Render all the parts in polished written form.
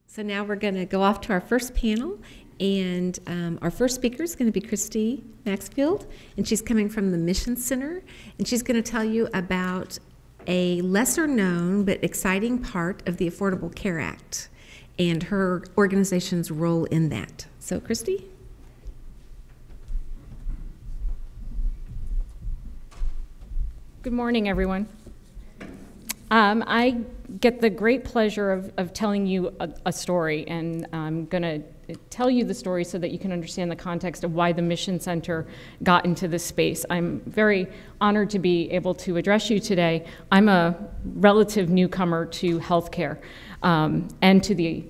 So now we're going to go off to our first panel, and our first speaker is going to be Christy Maxfield, and she's coming from the Mission Center, and she's going to tell you about a lesser known but exciting part of the Affordable Care Act and her organization's role in that. So Christy? Good morning, everyone. I get the great pleasure of telling you a story, and I'm going to tell you the story so that you can understand the context of why the Mission Center got into this space. I'm very honored to be able to address you today. I'm a relative newcomer to healthcare and to the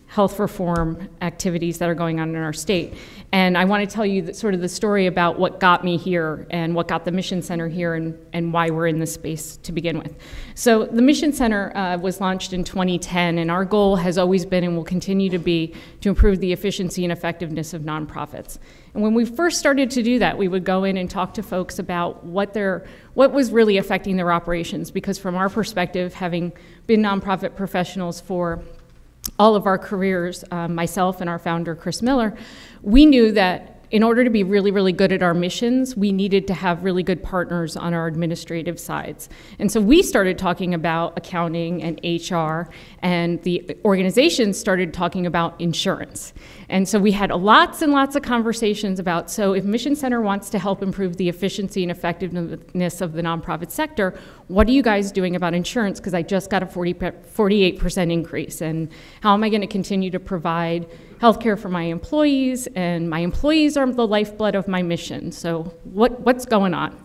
health reform activities that are going on in our state. And I want to tell you sort of the story about what got me here and what got the Mission Center here and why we're in this space to begin with. So the Mission Center was launched in 2010, and our goal has always been and will continue to be to improve the efficiency and effectiveness of nonprofits. And when we first started to do that, we would go in and talk to folks about what was really affecting their operations, because from our perspective, having been nonprofit professionals for all of our careers, myself and our founder, Chris Miller, we knew that in order to be really, really good at our missions, we needed to have really good partners on our administrative sides. And so we started talking about accounting and HR, and the organization started talking about insurance. And so we had lots and lots of conversations about, so if Mission Center wants to help improve the efficiency and effectiveness of the nonprofit sector, what are you guys doing about insurance? Because I just got a 48% increase. And how am I going to continue to provide healthcare for my employees? And my employees are the lifeblood of my mission. So what's going on?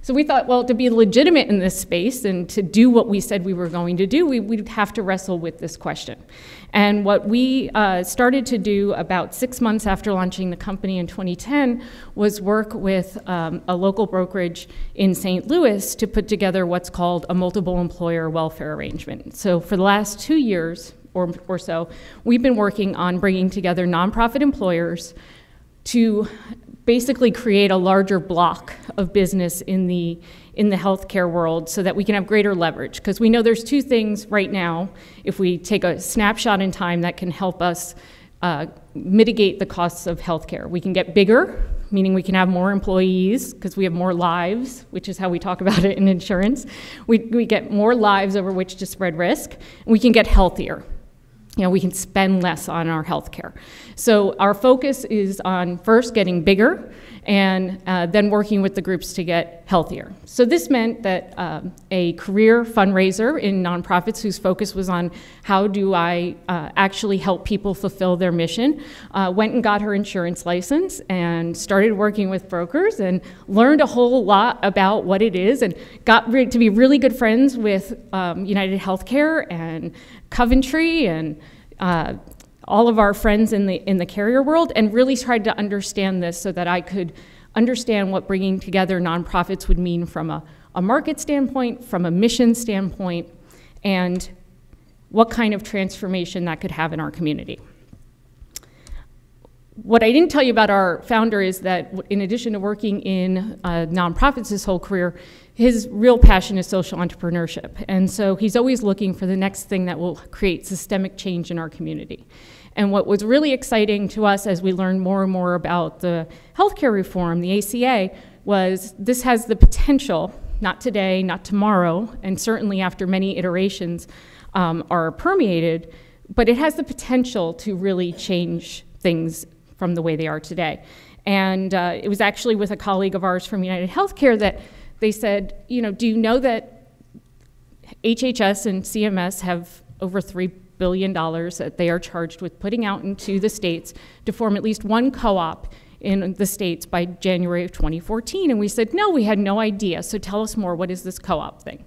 So we thought, well, to be legitimate in this space and to do what we said we were going to do, we'd have to wrestle with this question. And what we started to do about 6 months after launching the company in 2010 was work with a local brokerage in St. Louis to put together what's called a multiple employer welfare arrangement. So for the last 2 years or so, we've been working on bringing together nonprofit employers to basically create a larger block of business in the healthcare world so that we can have greater leverage. Because we know there's two things right now, if we take a snapshot in time, that can help us mitigate the costs of healthcare. We can get bigger, meaning we can have more employees because we have more lives, which is how we talk about it in insurance. We get more lives over which to spread risk, and we can get healthier. We can spend less on our healthcare. So our focus is on first getting bigger and then working with the groups to get healthier. So this meant that a career fundraiser in nonprofits whose focus was on how do I actually help people fulfill their mission, went and got her insurance license and started working with brokers and learned a whole lot about what it is and got to be really good friends with UnitedHealthcare and Coventry and all of our friends in the carrier world, and really tried to understand this so that I could understand what bringing together nonprofits would mean from a market standpoint, from a mission standpoint, and what kind of transformation that could have in our community. What I didn't tell you about our founder is that in addition to working in nonprofits his whole career, his real passion is social entrepreneurship. And so he's always looking for the next thing that will create systemic change in our community. And what was really exciting to us as we learned more and more about the healthcare reform, the ACA, was this has the potential, not today, not tomorrow, and certainly after many iterations are permeated, but it has the potential to really change things from the way they are today. And it was actually with a colleague of ours from UnitedHealthcare that they said, do you know that HHS and CMS have over $3 billion that they are charged with putting out into the states to form at least one co-op in the states by January of 2014? And we said, no, we had no idea. So tell us more. What is this co-op thing?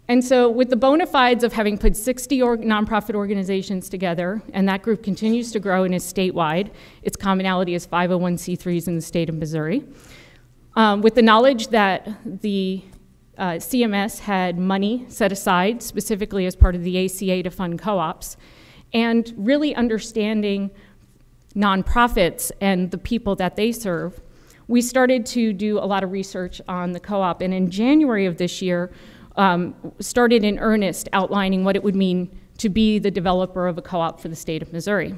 And so with the bona fides of having put 60 nonprofit organizations together, and that group continues to grow and is statewide, its commonality is 501c3s in the state of Missouri. With the knowledge that the CMS had money set aside specifically as part of the ACA to fund co-ops, and really understanding nonprofits and the people that they serve, we started to do a lot of research on the co-op, and in January of this year, started in earnest outlining what it would mean to be the developer of a co-op for the state of Missouri.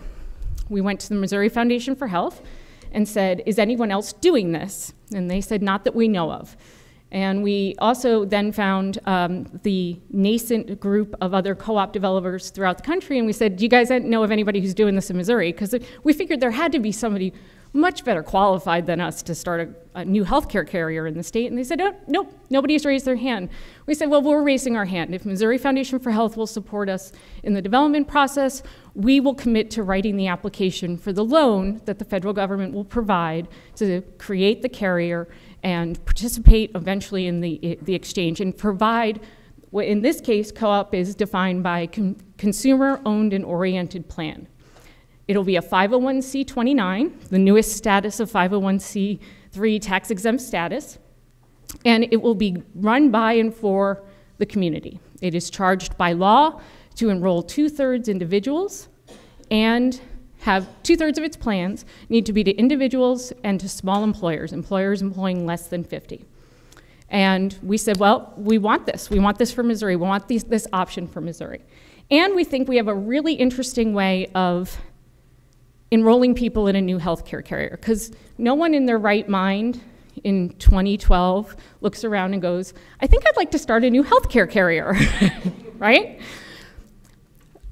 We went to the Missouri Foundation for Health and said, is anyone else doing this? And they said, not that we know of. And we also then found the nascent group of other co-op developers throughout the country, and we said, do you guys know of anybody who's doing this in Missouri? Because we figured there had to be somebody much better qualified than us to start a new healthcare carrier in the state. And they said, oh, nope, nobody's raised their hand. We said, well, we're raising our hand. If Missouri Foundation for Health will support us in the development process, we will commit to writing the application for the loan that the federal government will provide to create the carrier and participate eventually in the exchange and provide, in this case, co-op is defined by consumer-owned and oriented plan. It'll be a 501c29, the newest status of 501c3 tax-exempt status, and it will be run by and for the community. It is charged by law to enroll 2/3 individuals, and have 2/3 of its plans need to be to individuals and to small employers employing less than 50. And we said, well, we want this for Missouri, we want this option for Missouri. And we think we have a really interesting way of enrolling people in a new healthcare carrier, because no one in their right mind in 2012 looks around and goes, I think I'd like to start a new healthcare carrier, right?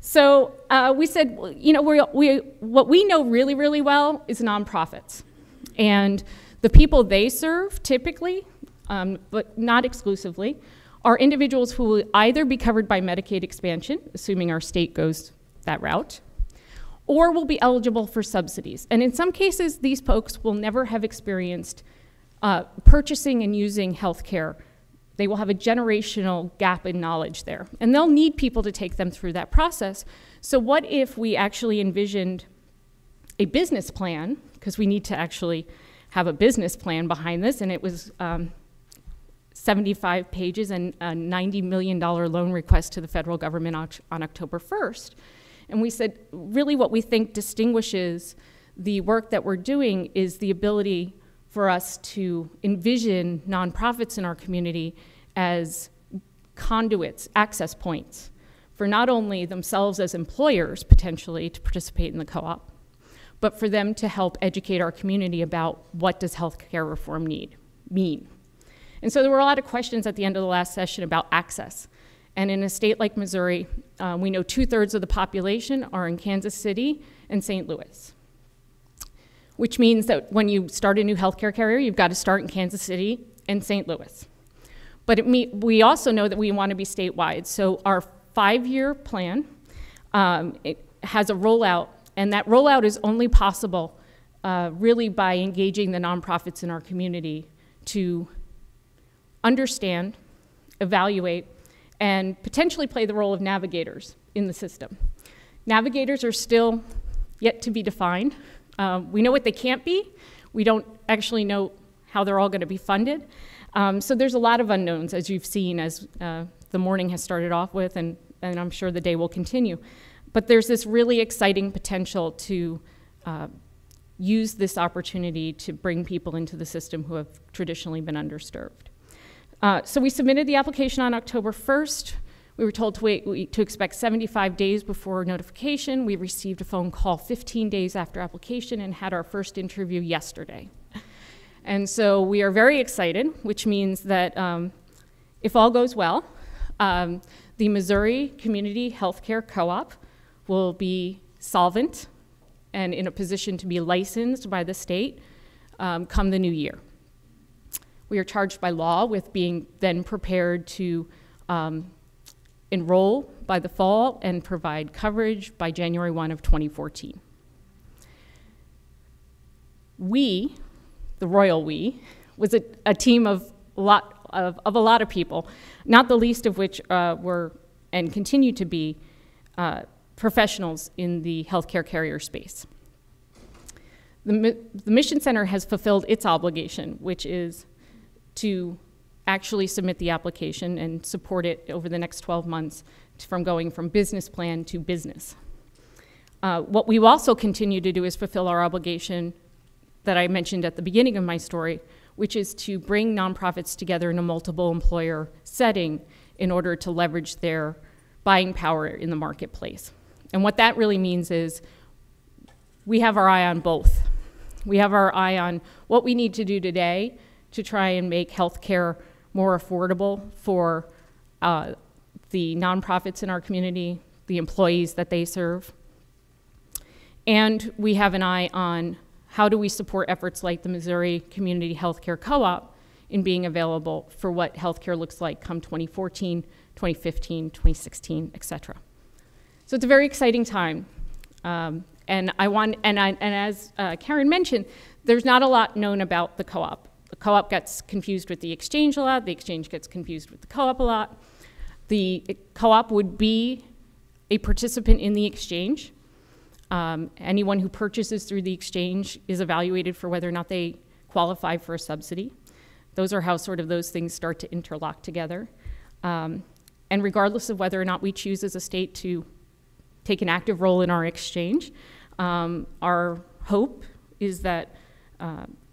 So we said, you know, what we know really, really well is nonprofits. And the people they serve typically, but not exclusively, are individuals who will either be covered by Medicaid expansion, assuming our state goes that route, or will be eligible for subsidies. And in some cases, these folks will never have experienced purchasing and using healthcare. They will have a generational gap in knowledge there. And they'll need people to take them through that process. So what if we actually envisioned a business plan, because we need to actually have a business plan behind this, and it was 75 pages and a $90 million loan request to the federal government on October 1st. And we said, really what we think distinguishes the work that we're doing is the ability for us to envision nonprofits in our community as conduits, access points, for not only themselves as employers, potentially, to participate in the co-op, but for them to help educate our community about what does healthcare reform mean. And so there were a lot of questions at the end of the last session about access. And in a state like Missouri, we know 2/3 of the population are in Kansas City and St. Louis, which means that when you start a new healthcare carrier, you've got to start in Kansas City and St. Louis. But we also know that we want to be statewide. So our 5-year plan, it has a rollout, and that rollout is only possible really by engaging the nonprofits in our community to understand, evaluate, and potentially play the role of navigators in the system. Navigators are still yet to be defined. We know what they can't be. We don't actually know how they're all going to be funded. So there's a lot of unknowns, as you've seen, as the morning has started off with, and I'm sure the day will continue. But there's this really exciting potential to use this opportunity to bring people into the system who have traditionally been underserved. So we submitted the application on October 1st. We were told to expect 75 days before notification. We received a phone call 15 days after application and had our first interview yesterday. And so we are very excited, which means that if all goes well, the Missouri Community Healthcare Co-op will be solvent and in a position to be licensed by the state come the new year. We are charged by law with being then prepared to enroll by the fall and provide coverage by January 1 of 2014. We, the royal we, was a team of a lot of people, not the least of which were and continue to be professionals in the healthcare carrier space. The Mission Center has fulfilled its obligation, which is to actually submit the application and support it over the next 12 months from going from business plan to business. What we also continue to do is fulfill our obligation that I mentioned at the beginning of my story, which is to bring nonprofits together in a multiple employer setting in order to leverage their buying power in the marketplace. And what that really means is we have our eye on both. We have our eye on what we need to do today to try and make healthcare more affordable for the nonprofits in our community, the employees that they serve. And we have an eye on how do we support efforts like the Missouri Community Healthcare Co-op in being available for what healthcare looks like come 2014, 2015, 2016, et cetera. So it's a very exciting time. And as Karen mentioned, there's not a lot known about the co-op. The co-op gets confused with the exchange a lot. The exchange gets confused with the co-op a lot. The co-op would be a participant in the exchange. Anyone who purchases through the exchange is evaluated for whether or not they qualify for a subsidy. Those are how sort of those things start to interlock together. And regardless of whether or not we choose as a state to take an active role in our exchange, our hope is that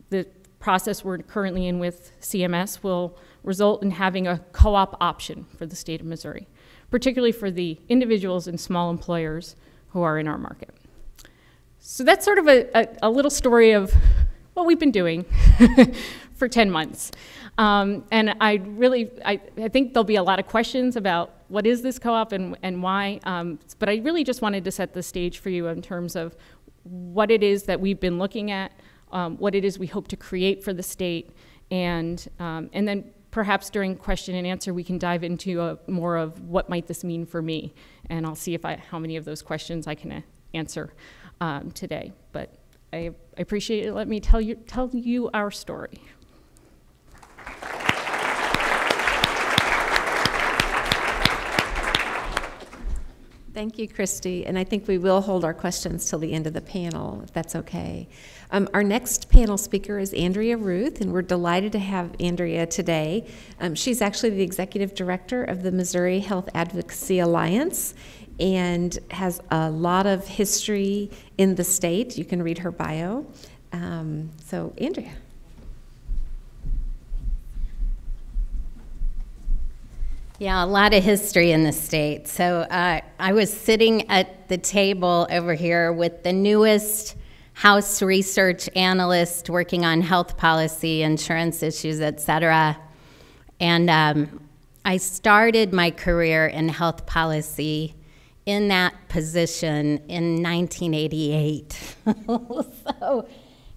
the process we're currently in with CMS will result in having a co-op option for the state of Missouri, particularly for the individuals and small employers who are in our market. So that's sort of a little story of what we've been doing for 10 months. And I think there'll be a lot of questions about what is this co-op and why, but I really just wanted to set the stage for you in terms of what it is that we've been looking at, what it is we hope to create for the state, and then perhaps during question and answer we can dive into more of what might this mean for me, and I'll see how many of those questions I can answer today. But I appreciate it. Let me tell you our story. Thank you, Christy. And I think we will hold our questions till the end of the panel, if that's okay. Our next panel speaker is Andrea Routh, and we're delighted to have Andrea today. She's actually the executive director of the Missouri Health Advocacy Alliance and has a lot of history in the state. You can read her bio. So, Andrea. Yeah, a lot of history in the state. So I was sitting at the table over here with the newest House research analyst working on health policy, insurance issues, et cetera. And I started my career in health policy in that position in 1988. So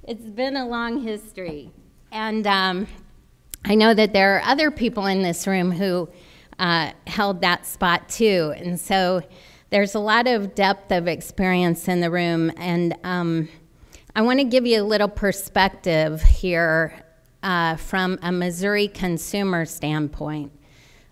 it's been a long history. And I know that there are other people in this room who held that spot too. And so there's a lot of depth of experience in the room. And I want to give you a little perspective here from a Missouri consumer standpoint.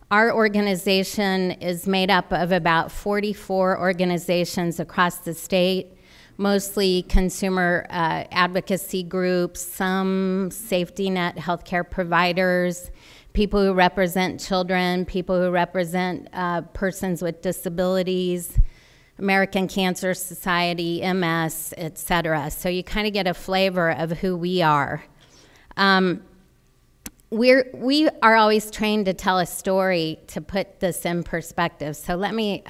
Our organization is made up of about 44 organizations across the state, mostly consumer advocacy groups, some safety net healthcare providers, people who represent children, people who represent persons with disabilities, American Cancer Society, MS, et cetera. So you kind of get a flavor of who we are. We are always trained to tell a story to put this in perspective. So let me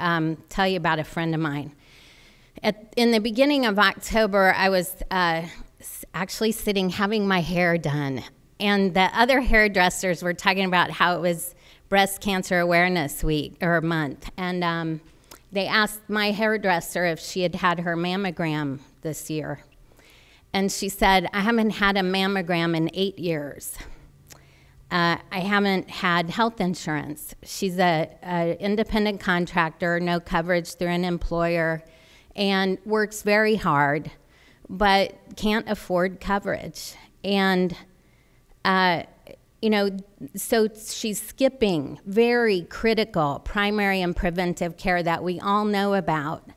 tell you about a friend of mine. In the beginning of October, I was actually sitting having my hair done. And the other hairdressers were talking about how it was Breast Cancer Awareness Week or month. And they asked my hairdresser if she had had her mammogram this year. And she said, I haven't had a mammogram in 8 years. I haven't had health insurance. She's an independent contractor, no coverage through an employer, and works very hard, but can't afford coverage. And so she's skipping very critical primary and preventive care that we all know about.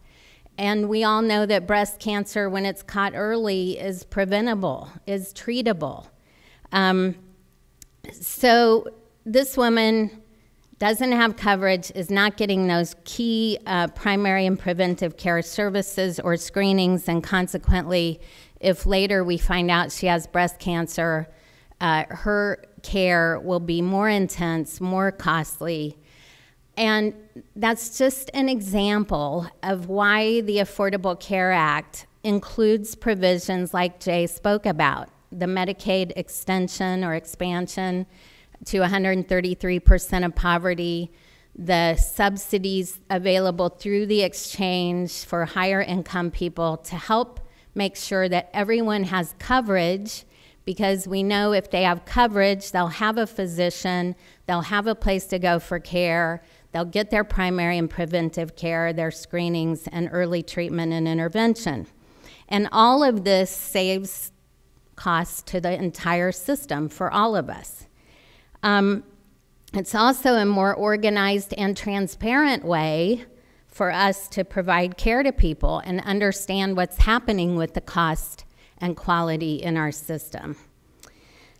And we all know that breast cancer, when it's caught early, is preventable, is treatable. So this woman doesn't have coverage, is not getting those key primary and preventive care services or screenings, and consequently If later we find out she has breast cancer, her care will be more intense, more costly. And that's just an example of why the Affordable Care Act includes provisions like Jay spoke about, the Medicaid extension or expansion to 133% of poverty, the subsidies available through the exchange for higher income people to help make sure that everyone has coverage, because we know if they have coverage, they'll have a physician, they'll have a place to go for care, they'll get their primary and preventive care, their screenings, and early treatment and intervention. And all of this saves costs to the entire system for all of us. It's also a more organized and transparent way for us to provide care to people and understand what's happening with the cost and quality in our system.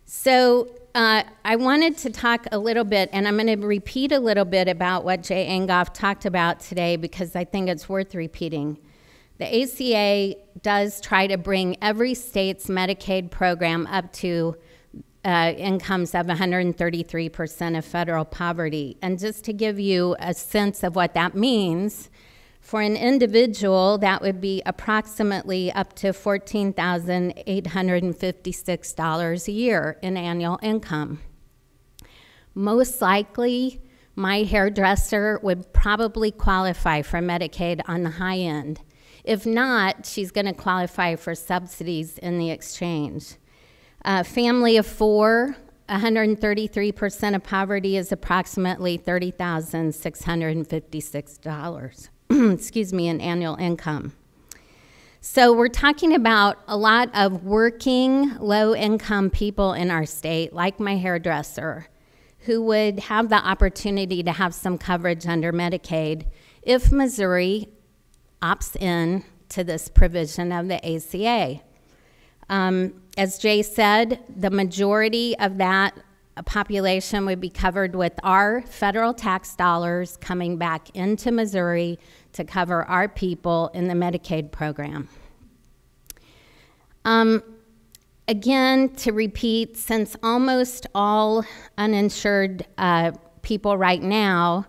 So I wanted to talk a little bit, and I'm going to repeat a little bit about what Jay Angoff talked about today because I think it's worth repeating. The ACA does try to bring every state's Medicaid program up to incomes of 133% of federal poverty. And just to give you a sense of what that means, for an individual, that would be approximately up to $14,856 a year in annual income. Most likely, my hairdresser would probably qualify for Medicaid on the high end. If not, she's going to qualify for subsidies in the exchange. Family of four, 133% of poverty is approximately $30,656, excuse me, in annual income. So we're talking about a lot of working low-income people in our state, like my hairdresser, who would have the opportunity to have some coverage under Medicaid if Missouri opts in to this provision of the ACA. As Jay said, the majority of that population would be covered with our federal tax dollars coming back into Missouri to cover our people in the Medicaid program. Again, to repeat, since almost all uninsured people right now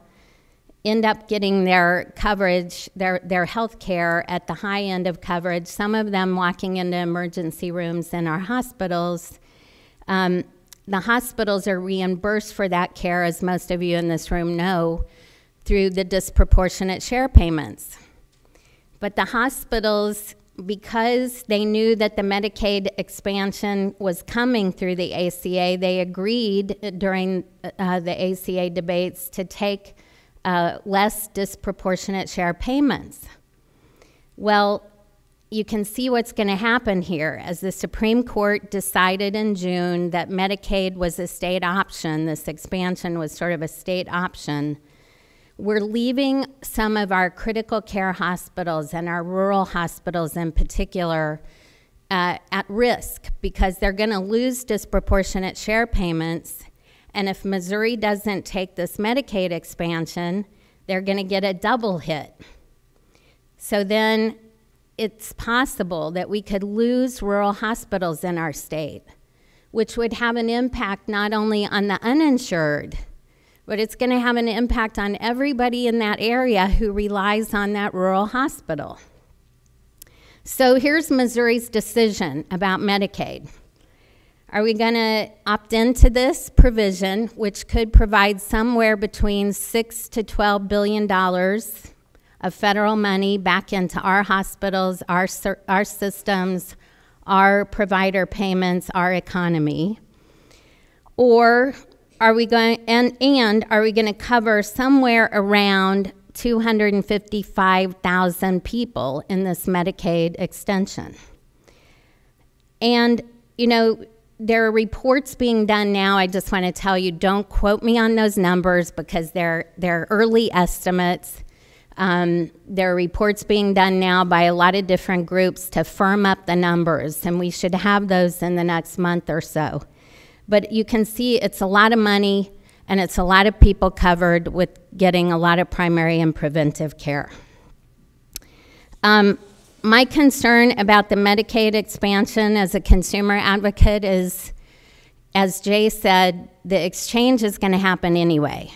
end up getting their coverage, their health care at the high end of coverage, some of them walking into emergency rooms in our hospitals. The hospitals are reimbursed for that care, as most of you in this room know, through the disproportionate share payments. But the hospitals, because they knew that the Medicaid expansion was coming through the ACA, they agreed during the ACA debates to take less disproportionate share payments. Well, you can see what's going to happen here. As the Supreme Court decided in June that Medicaid was a state option, this expansion was sort of a state option, we're leaving some of our critical care hospitals and our rural hospitals in particular at risk because they're going to lose disproportionate share payments. And if Missouri doesn't take this Medicaid expansion, they're going to get a double hit. So then it's possible that we could lose rural hospitals in our state, which would have an impact not only on the uninsured, but it's going to have an impact on everybody in that area who relies on that rural hospital. So here's Missouri's decision about Medicaid. Are we going to opt into this provision, which could provide somewhere between $6 to $12 billion of federal money back into our hospitals, our systems, our provider payments, our economy? Or are we going, and are we going to cover somewhere around 255,000 people in this Medicaid extension? And, you know, there are reports being done now. I just want to tell you, don't quote me on those numbers because they're early estimates. There are reports being done now by a lot of different groups to firm up the numbers, and we should have those in the next month or so. But you can see it's a lot of money, and it's a lot of people covered with getting a lot of primary and preventive care. my concern about the Medicaid expansion as a consumer advocate is, as Jay said, the exchange is going to happen anyway.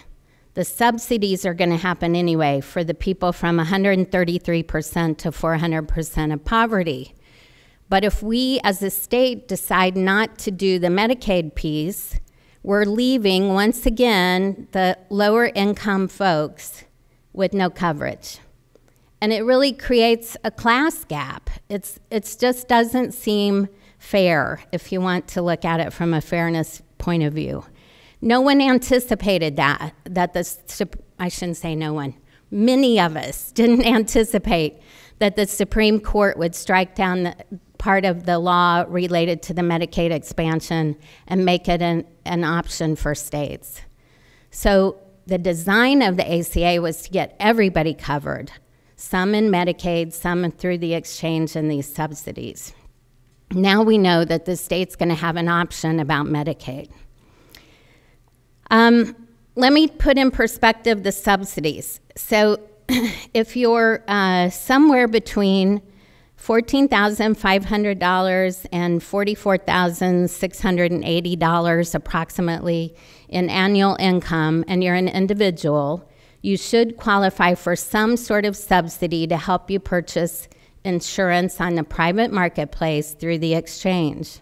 The subsidies are going to happen anyway for the people from 133% to 400% of poverty. But if we as a state decide not to do the Medicaid piece, we're leaving, once again, the lower income folks with no coverage. And it really creates a class gap. It just doesn't seem fair if you want to look at it from a fairness point of view. No one anticipated that I shouldn't say no one. Many of us didn't anticipate that the Supreme Court would strike down the part of the law related to the Medicaid expansion and make it an option for states. So the design of the ACA was to get everybody covered, some in Medicaid, some through the exchange and these subsidies. Now we know that the state's going to have an option about Medicaid. Let me put in perspective the subsidies. So if you're somewhere between $14,500 and $44,680 approximately in annual income, and you're an individual, you should qualify for some sort of subsidy to help you purchase insurance on the private marketplace through the exchange.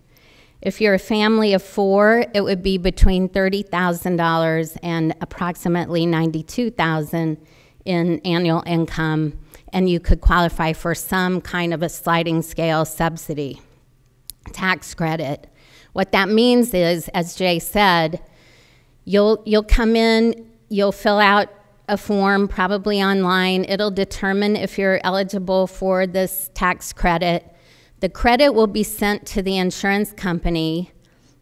If you're a family of 4, it would be between $30,000 and approximately $92,000 in annual income, and you could qualify for some kind of a sliding scale subsidy, tax credit. What that means is, as Jay said, you'll come in, you'll fill out a form, probably online. It'll determine if you're eligible for this tax credit. The credit will be sent to the insurance company.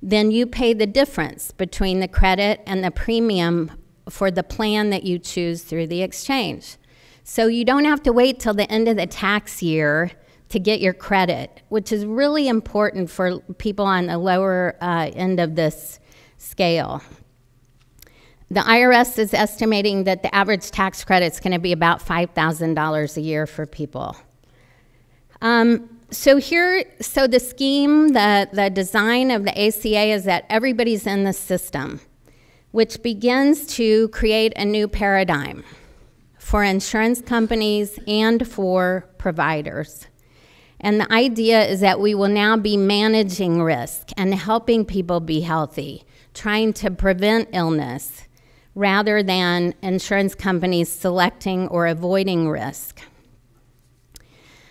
Then you pay the difference between the credit and the premium for the plan that you choose through the exchange. So you don't have to wait till the end of the tax year to get your credit, which is really important for people on the lower end of this scale. The IRS is estimating that the average tax credit is going to be about $5,000 a year for people. So the scheme, the design of the ACA is that everybody's in the system, which begins to create a new paradigm for insurance companies and for providers. And the idea is that we will now be managing risk and helping people be healthy, trying to prevent illness, rather than insurance companies selecting or avoiding risk.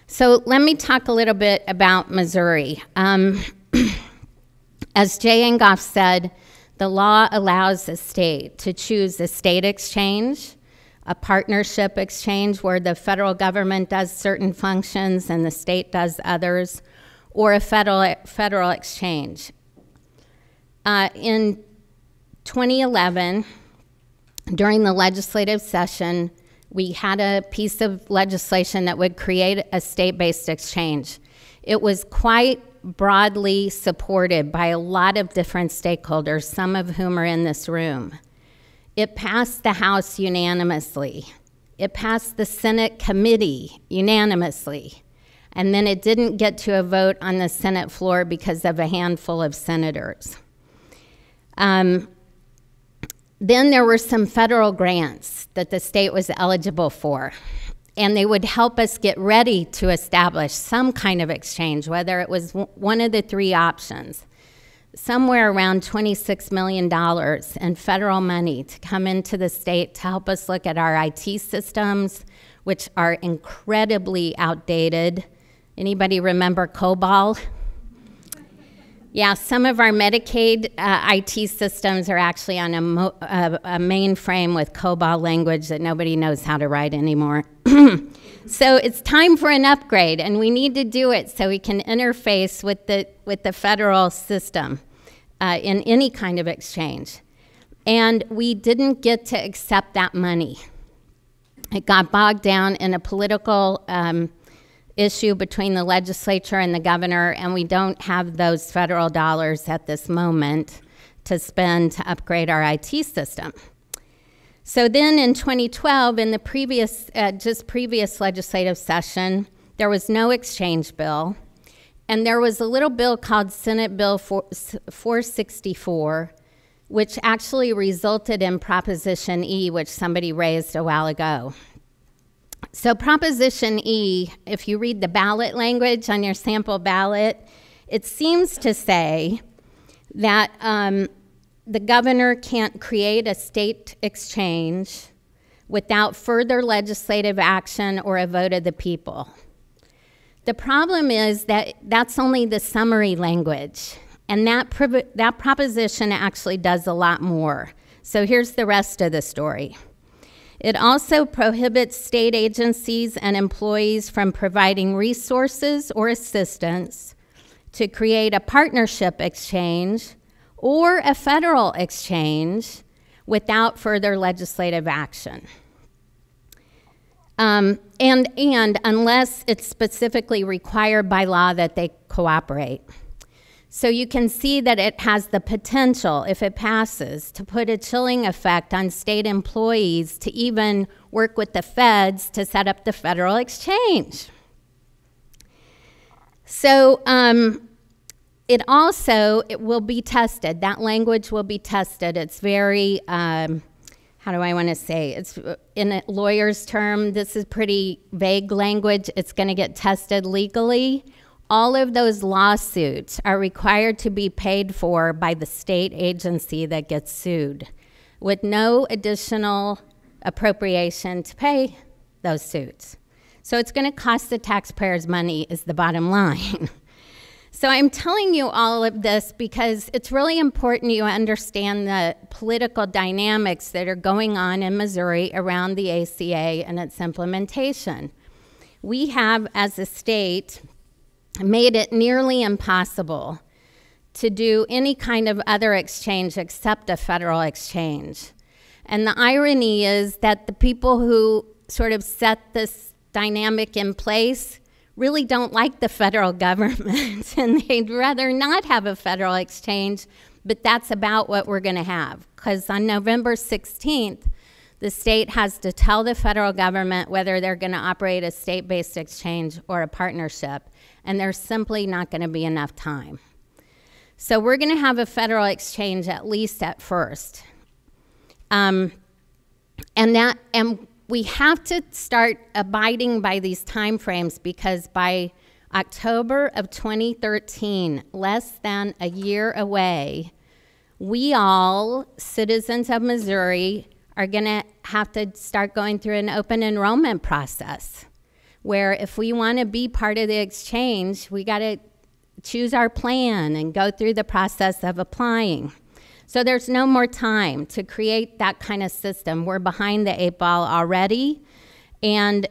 So let me talk a little bit about Missouri. As Jay Engoff said, the law allows the state to choose a state exchange, a partnership exchange where the federal government does certain functions and the state does others, or a federal exchange. In 2011, during the legislative session, we had a piece of legislation that would create a state-based exchange. It was quite broadly supported by a lot of different stakeholders, some of whom are in this room. It passed the House unanimously. It passed the Senate committee unanimously. And then it didn't get to a vote on the Senate floor because of a handful of senators. Then there were some federal grants that the state was eligible for, and they would help us get ready to establish some kind of exchange, whether it was one of the 3 options. Somewhere around $26 million in federal money to come into the state to help us look at our IT systems, which are incredibly outdated. Anybody remember COBOL? Yeah, some of our Medicaid IT systems are actually on a mainframe with COBOL language that nobody knows how to write anymore. So it's time for an upgrade, and we need to do it so we can interface with the federal system in any kind of exchange. And we didn't get to accept that money. It got bogged down in a political issue between the legislature and the governor, and we don't have those federal dollars at this moment to spend to upgrade our IT system. So then in 2012, in the previous legislative session, There was no exchange bill. And there was a little bill called Senate Bill 464, which actually resulted in Proposition E, which somebody raised a while ago. So Proposition E, if you read the ballot language on your sample ballot, it seems to say that the governor can't create a state exchange without further legislative action or a vote of the people. The problem is that that's only the summary language, and that proposition actually does a lot more. So here's the rest of the story. It also prohibits state agencies and employees from providing resources or assistance to create a partnership exchange or a federal exchange without further legislative action. And unless it's specifically required by law that they cooperate. So you can see that it has the potential, if it passes, to put a chilling effect on state employees to even work with the feds to set up the federal exchange. So it will be tested. That language will be tested. It's very, how do I want to say? It's in a lawyer's term, this is pretty vague language. It's going to get tested legally. All of those lawsuits are required to be paid for by the state agency that gets sued, with no additional appropriation to pay those suits. So it's going to cost the taxpayers money is the bottom line. So I'm telling you all of this because it's really important you understand the political dynamics that are going on in Missouri around the ACA and its implementation. We have, as a state, made it nearly impossible to do any kind of other exchange except a federal exchange. And the irony is that the people who sort of set this dynamic in place really don't like the federal government and they'd rather not have a federal exchange, but that's about what we're going to have. Because on November 16th, the state has to tell the federal government whether they're going to operate a state-based exchange or a partnership, and there's simply not going to be enough time. So we're going to have a federal exchange at least at first. And we have to start abiding by these timeframes because by October of 2013, less than a year away, we all, citizens of Missouri, are going to have to start going through an open enrollment process where if we want to be part of the exchange, we got to choose our plan and go through the process of applying. So there's no more time to create that kind of system. We're behind the 8 ball already. And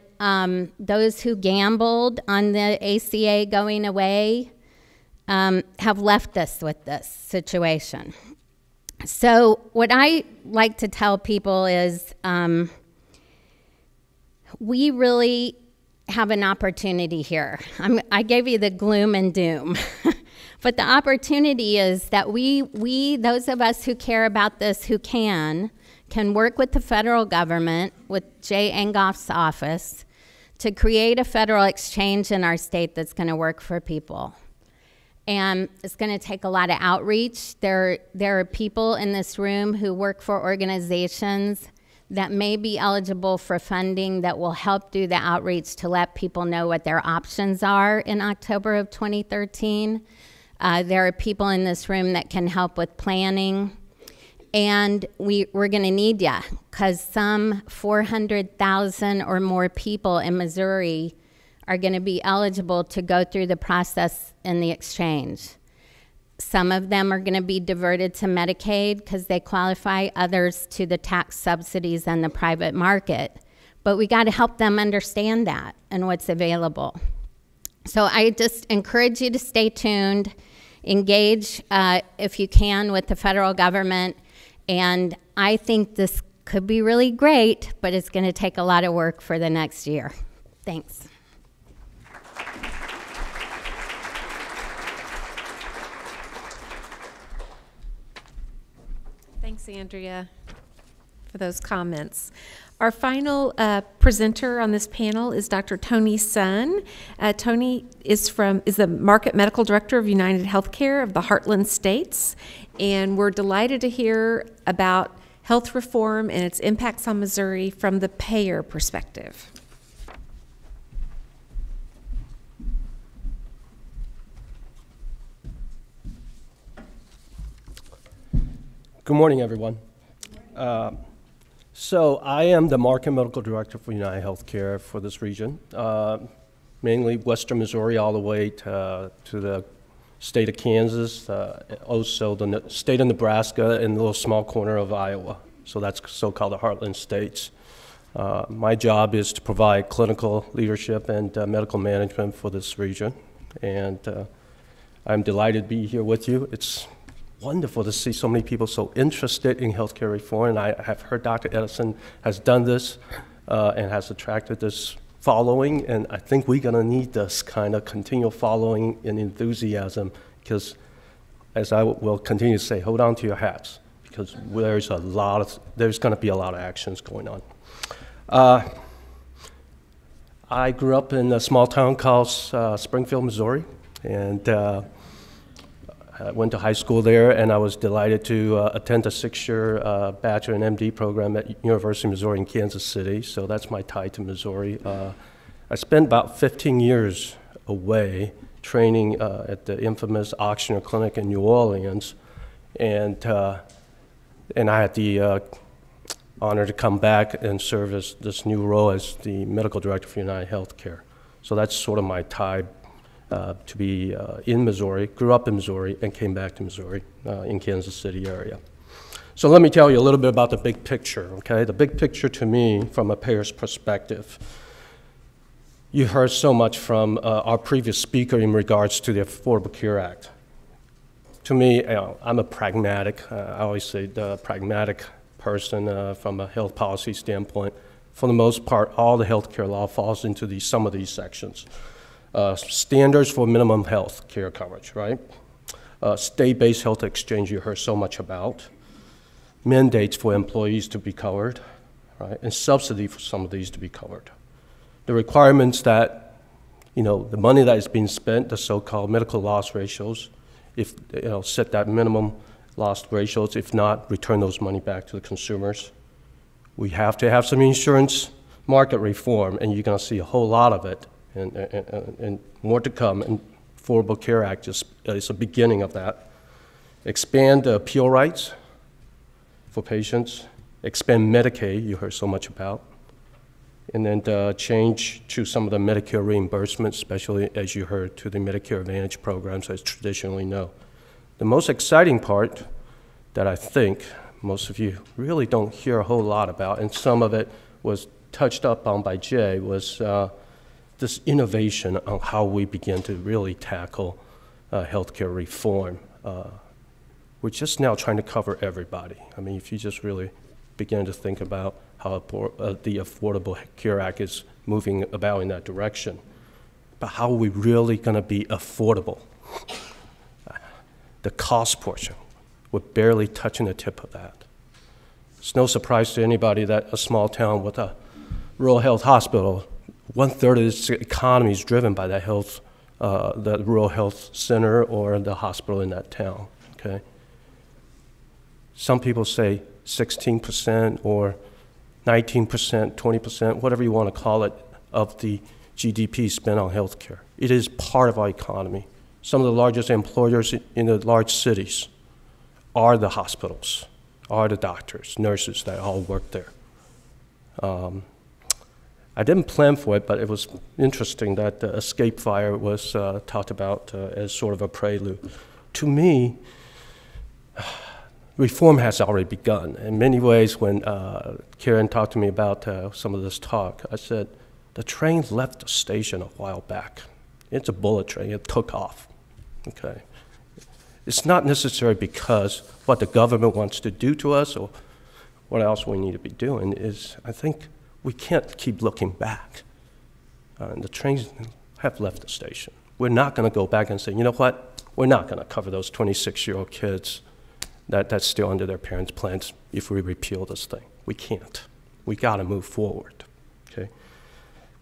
those who gambled on the ACA going away have left us with this situation. So what I like to tell people is we really have an opportunity here. I gave you the gloom and doom. But the opportunity is that we, those of us who care about this, who can work with the federal government, with Jay Engoff's office, to create a federal exchange in our state that's going to work for people. And it's going to take a lot of outreach. There are people in this room who work for organizations that may be eligible for funding that will help do the outreach to let people know what their options are in October of 2013. There are people in this room that can help with planning. And we're going to need you because some 400,000 or more people in Missouri are going to be eligible to go through the process in the exchange. Some of them are going to be diverted to Medicaid because they qualify, others to the tax subsidies and the private market. But we got to help them understand that and what's available. So I just encourage you to stay tuned, engage if you can with the federal government, and I think this could be really great, but it's going to take a lot of work for the next year. Thanks. Thanks, Andrea. for those comments. Our final presenter on this panel is Dr. Tony Sun. Tony is the Market Medical Director of UnitedHealthcare of the Heartland States, and we're delighted to hear about health reform and its impacts on Missouri from the payer perspective. Good morning, everyone. So I am the Market Medical Director for UnitedHealthcare for this region, mainly Western Missouri all the way to the state of Kansas, also the state of Nebraska, and the little small corner of Iowa. So that's so-called the Heartland States. My job is to provide clinical leadership and medical management for this region, and I'm delighted to be here with you. It's wonderful to see so many people so interested in healthcare reform, and I have heard Dr. Edison has done this and has attracted this following, and I think we're going to need this kind of continual following and enthusiasm, because as I will continue to say, hold on to your hats, because there's going to be a lot of actions going on. I grew up in a small town called Springfield, Missouri, and I went to high school there, and I was delighted to attend a 6-year bachelor and MD program at University of Missouri in Kansas City, so that's my tie to Missouri. I spent about 15 years away training at the infamous Ochsner Clinic in New Orleans, and I had the honor to come back and serve as this new role as the medical director for UnitedHealthcare. So that's sort of my tie to be in Missouri, grew up in Missouri, and came back to Missouri in Kansas City area. So let me tell you a little bit about the big picture, okay? The big picture to me from a payer's perspective. You heard so much from our previous speaker in regards to the Affordable Care Act. To me, I'm a pragmatic, I always say the pragmatic person from a health policy standpoint. For the most part, all the healthcare law falls into some of these sections. Standards for minimum health care coverage, right? State-based health exchange you heard so much about. Mandates for employees to be covered, right? And subsidy for some of these to be covered. The requirements that, the money that is being spent, the so-called medical loss ratios, if, set that minimum loss ratios, if not, return those money back to the consumers. We have to have some insurance market reform, and you're gonna see a whole lot of it. And more to come, and Affordable Care Act is a beginning of that. Expand appeal rights for patients, expand Medicaid, you heard so much about, and then change to some of the Medicare reimbursements, especially as you heard to the Medicare Advantage programs as traditionally know. The most exciting part that I think most of you really don't hear a whole lot about, and some of it was touched up on by Jay, was this innovation on how we begin to really tackle healthcare reform. We're just now trying to cover everybody. I mean, if you just really begin to think about how the Affordable Care Act is moving about in that direction, but how are we really going to be affordable? The cost portion, we're barely touching the tip of that. It's no surprise to anybody that a small town with a rural health hospital, 1/3 of its economy is driven by that the rural health center or the hospital in that town, okay? Some people say 16% or 19%, 20%, whatever you want to call it, of the GDP spent on healthcare. It is part of our economy. Some of the largest employers in the large cities are the hospitals, are the doctors, nurses that all work there. I didn't plan for it, but it was interesting that the escape fire was talked about as sort of a prelude. To me, reform has already begun. In many ways, when Karen talked to me about some of this talk, I said, the train left the station a while back. It's a bullet train, it took off, okay? It's not necessary because what the government wants to do to us or what else we need to be doing is, I think, we can't keep looking back. The trains have left the station. We're not going to go back and say, you know what? We're not going to cover those 26-year-old kids that's still under their parents' plans if we repeal this thing. We can't. We got to move forward, okay?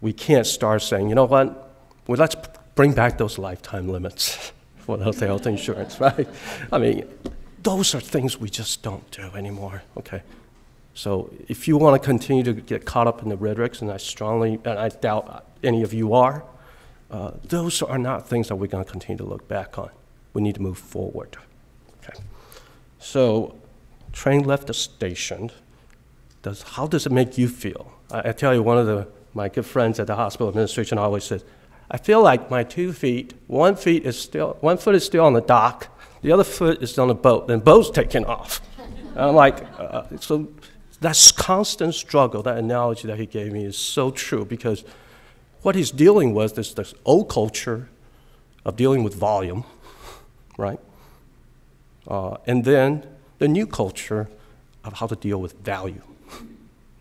We can't start saying, you know what, well, let's bring back those lifetime limits for health insurance, right? I mean, those are things we just don't do anymore, okay? So if you want to continue to get caught up in the rhetorics, and I doubt any of you are, those are not things that we're going to continue to look back on. We need to move forward, okay? So, train left the station. How does it make you feel? I tell you, one of my good friends at the hospital administration always says, I feel like my 2 feet, one foot is still on the dock, the other foot is on the boat, and the boat's taking off. And I'm like, so that constant struggle, that analogy that he gave me is so true, because what he's dealing with is this old culture of dealing with volume, right? And then the new culture of how to deal with value,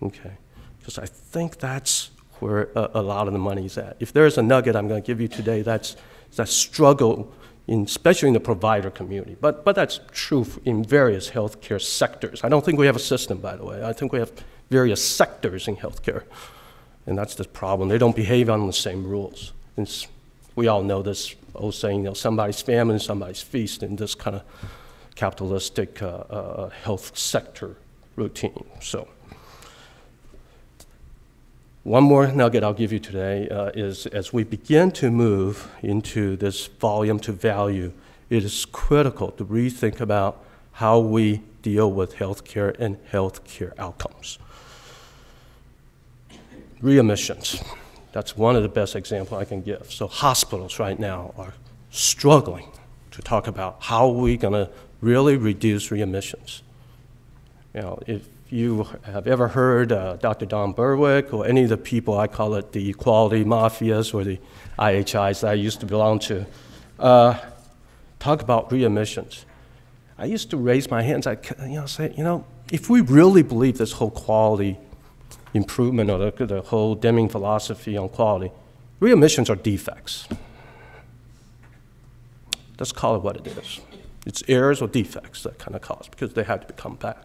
okay? Because I think that's where a lot of the money's at. If there's a nugget I'm going to give you today, that's that struggle, especially in the provider community. But that's true in various healthcare sectors. I don't think we have a system, by the way. I think we have various sectors in healthcare. And that's the problem. They don't behave on the same rules. And we all know this old saying, you know, somebody's famine, somebody's feast, in this kind of capitalistic health sector routine. So one more nugget I'll give you today is, as we begin to move into this volume to value, it is critical to rethink about how we deal with healthcare and healthcare outcomes. Readmissions, that's one of the best examples I can give. So hospitals right now are struggling to talk about how are we going to really reduce readmissions. You know, if you have ever heard Dr. Don Berwick or any of the people, I call it the equality mafias or the IHIs that I used to belong to, talk about readmissions. I used to raise my hands, say, if we really believe this whole quality improvement or the whole Deming philosophy on quality, readmissions are defects. Let's call it what it is. It's errors or defects that kind of cause, because they have to come back.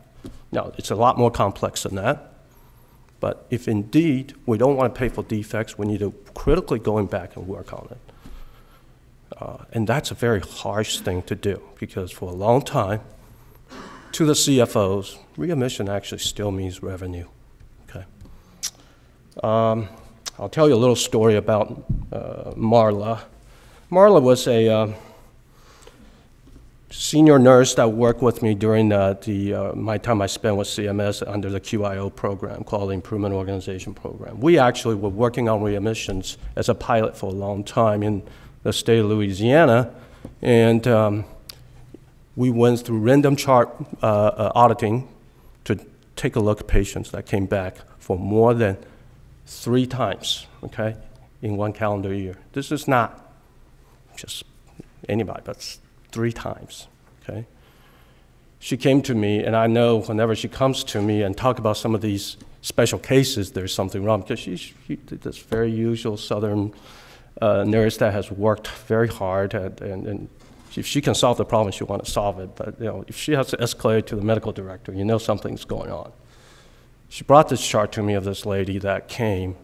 Now, it's a lot more complex than that, but if indeed we don't want to pay for defects, we need to critically going back and work on it. And that's a very harsh thing to do, because for a long time, to the CFOs, readmission actually still means revenue. Okay. I'll tell you a little story about Marla. Marla was a senior nurse that worked with me during my time I spent with CMS under the QIO program, Quality Improvement Organization program. We actually were working on readmissions as a pilot for a long time in the state of Louisiana, and we went through random chart auditing to take a look at patients that came back for more than 3 times, okay, in one calendar year. This is not just anybody, but 3 times, okay? She came to me, and I know whenever she comes to me and talk about some of these special cases, there's something wrong, because she's this very usual Southern nurse that has worked very hard, and if she can solve the problem, she wants to solve it. But if she has to escalate it to the medical director, something's going on. She brought this chart to me of this lady that came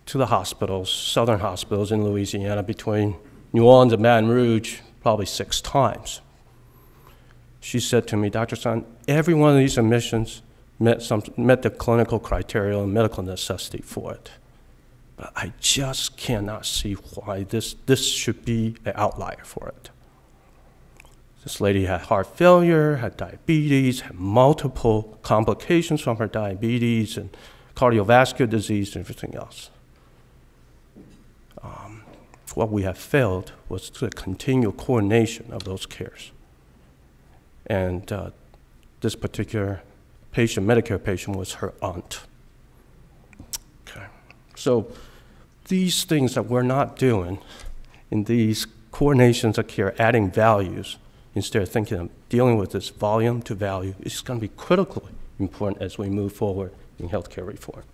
to the hospitals, Southern hospitals in Louisiana, between New Orleans and Baton Rouge, probably 6 times. She said to me, Dr. Sun, every one of these admissions met the clinical criteria and medical necessity for it. But I just cannot see why this should be an outlier for it. This lady had heart failure, had diabetes, had multiple complications from her diabetes, and cardiovascular disease and everything else. What we have failed was the continual coordination of those cares. And this particular patient, Medicare patient, was her aunt. Okay. So these things that we're not doing in these coordinations of care, adding values, instead of thinking of dealing with this volume to value, is going to be critically important as we move forward in healthcare reform.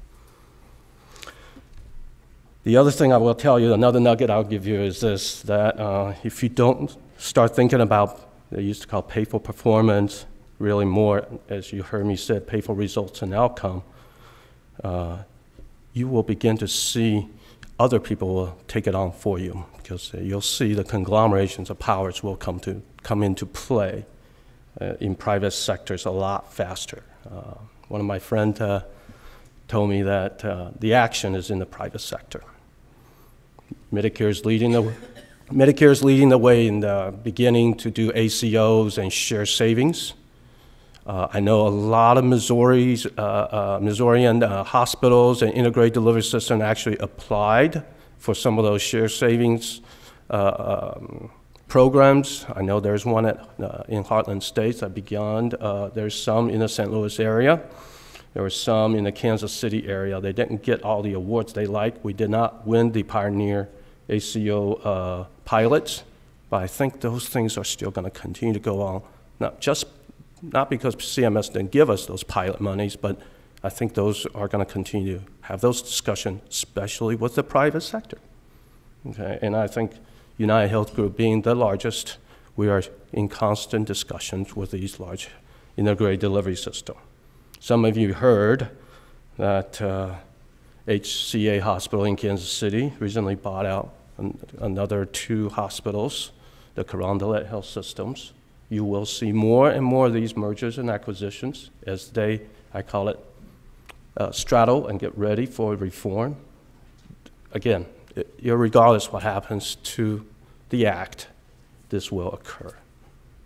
The other thing I will tell you, another nugget I'll give you is this, that if you don't start thinking about, they used to call pay for performance, really more, as you heard me say, pay for results and outcome, you will begin to see other people will take it on for you, because you'll see the conglomerations of powers will come into play in private sectors a lot faster. One of my friends told me that the action is in the private sector. Medicare is leading the way in beginning to do ACOs and share savings. I know a lot of Missourian hospitals and integrated delivery system actually applied for some of those share savings programs. I know there's one in Heartland States that began. There's some in the St. Louis area. There were some in the Kansas City area. They didn't get all the awards they liked. We did not win the Pioneer ACO pilots, but I think those things are still going to continue to go on, not because CMS didn't give us those pilot monies, but I think those are going to continue to have those discussions, especially with the private sector. Okay, and I think UnitedHealth Group being the largest, we are in constant discussions with these large integrated delivery systems. Some of you heard that HCA Hospital in Kansas City recently bought out another 2 hospitals, the Carondelet Health Systems. You will see more and more of these mergers and acquisitions as they, I call it, straddle and get ready for reform. Again, irregardless what happens to the act, this will occur.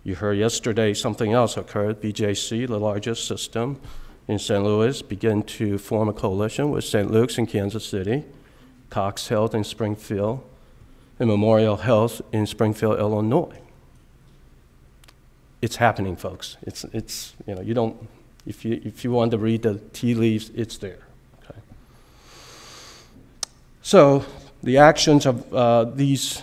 You heard yesterday something else occurred. BJC, the largest system in St. Louis, began to form a coalition with St. Luke's in Kansas City, Cox Health in Springfield, and Memorial Health in Springfield, Illinois. It's happening, folks. It's you don't, if you want to read the tea leaves, it's there. Okay. So the actions of these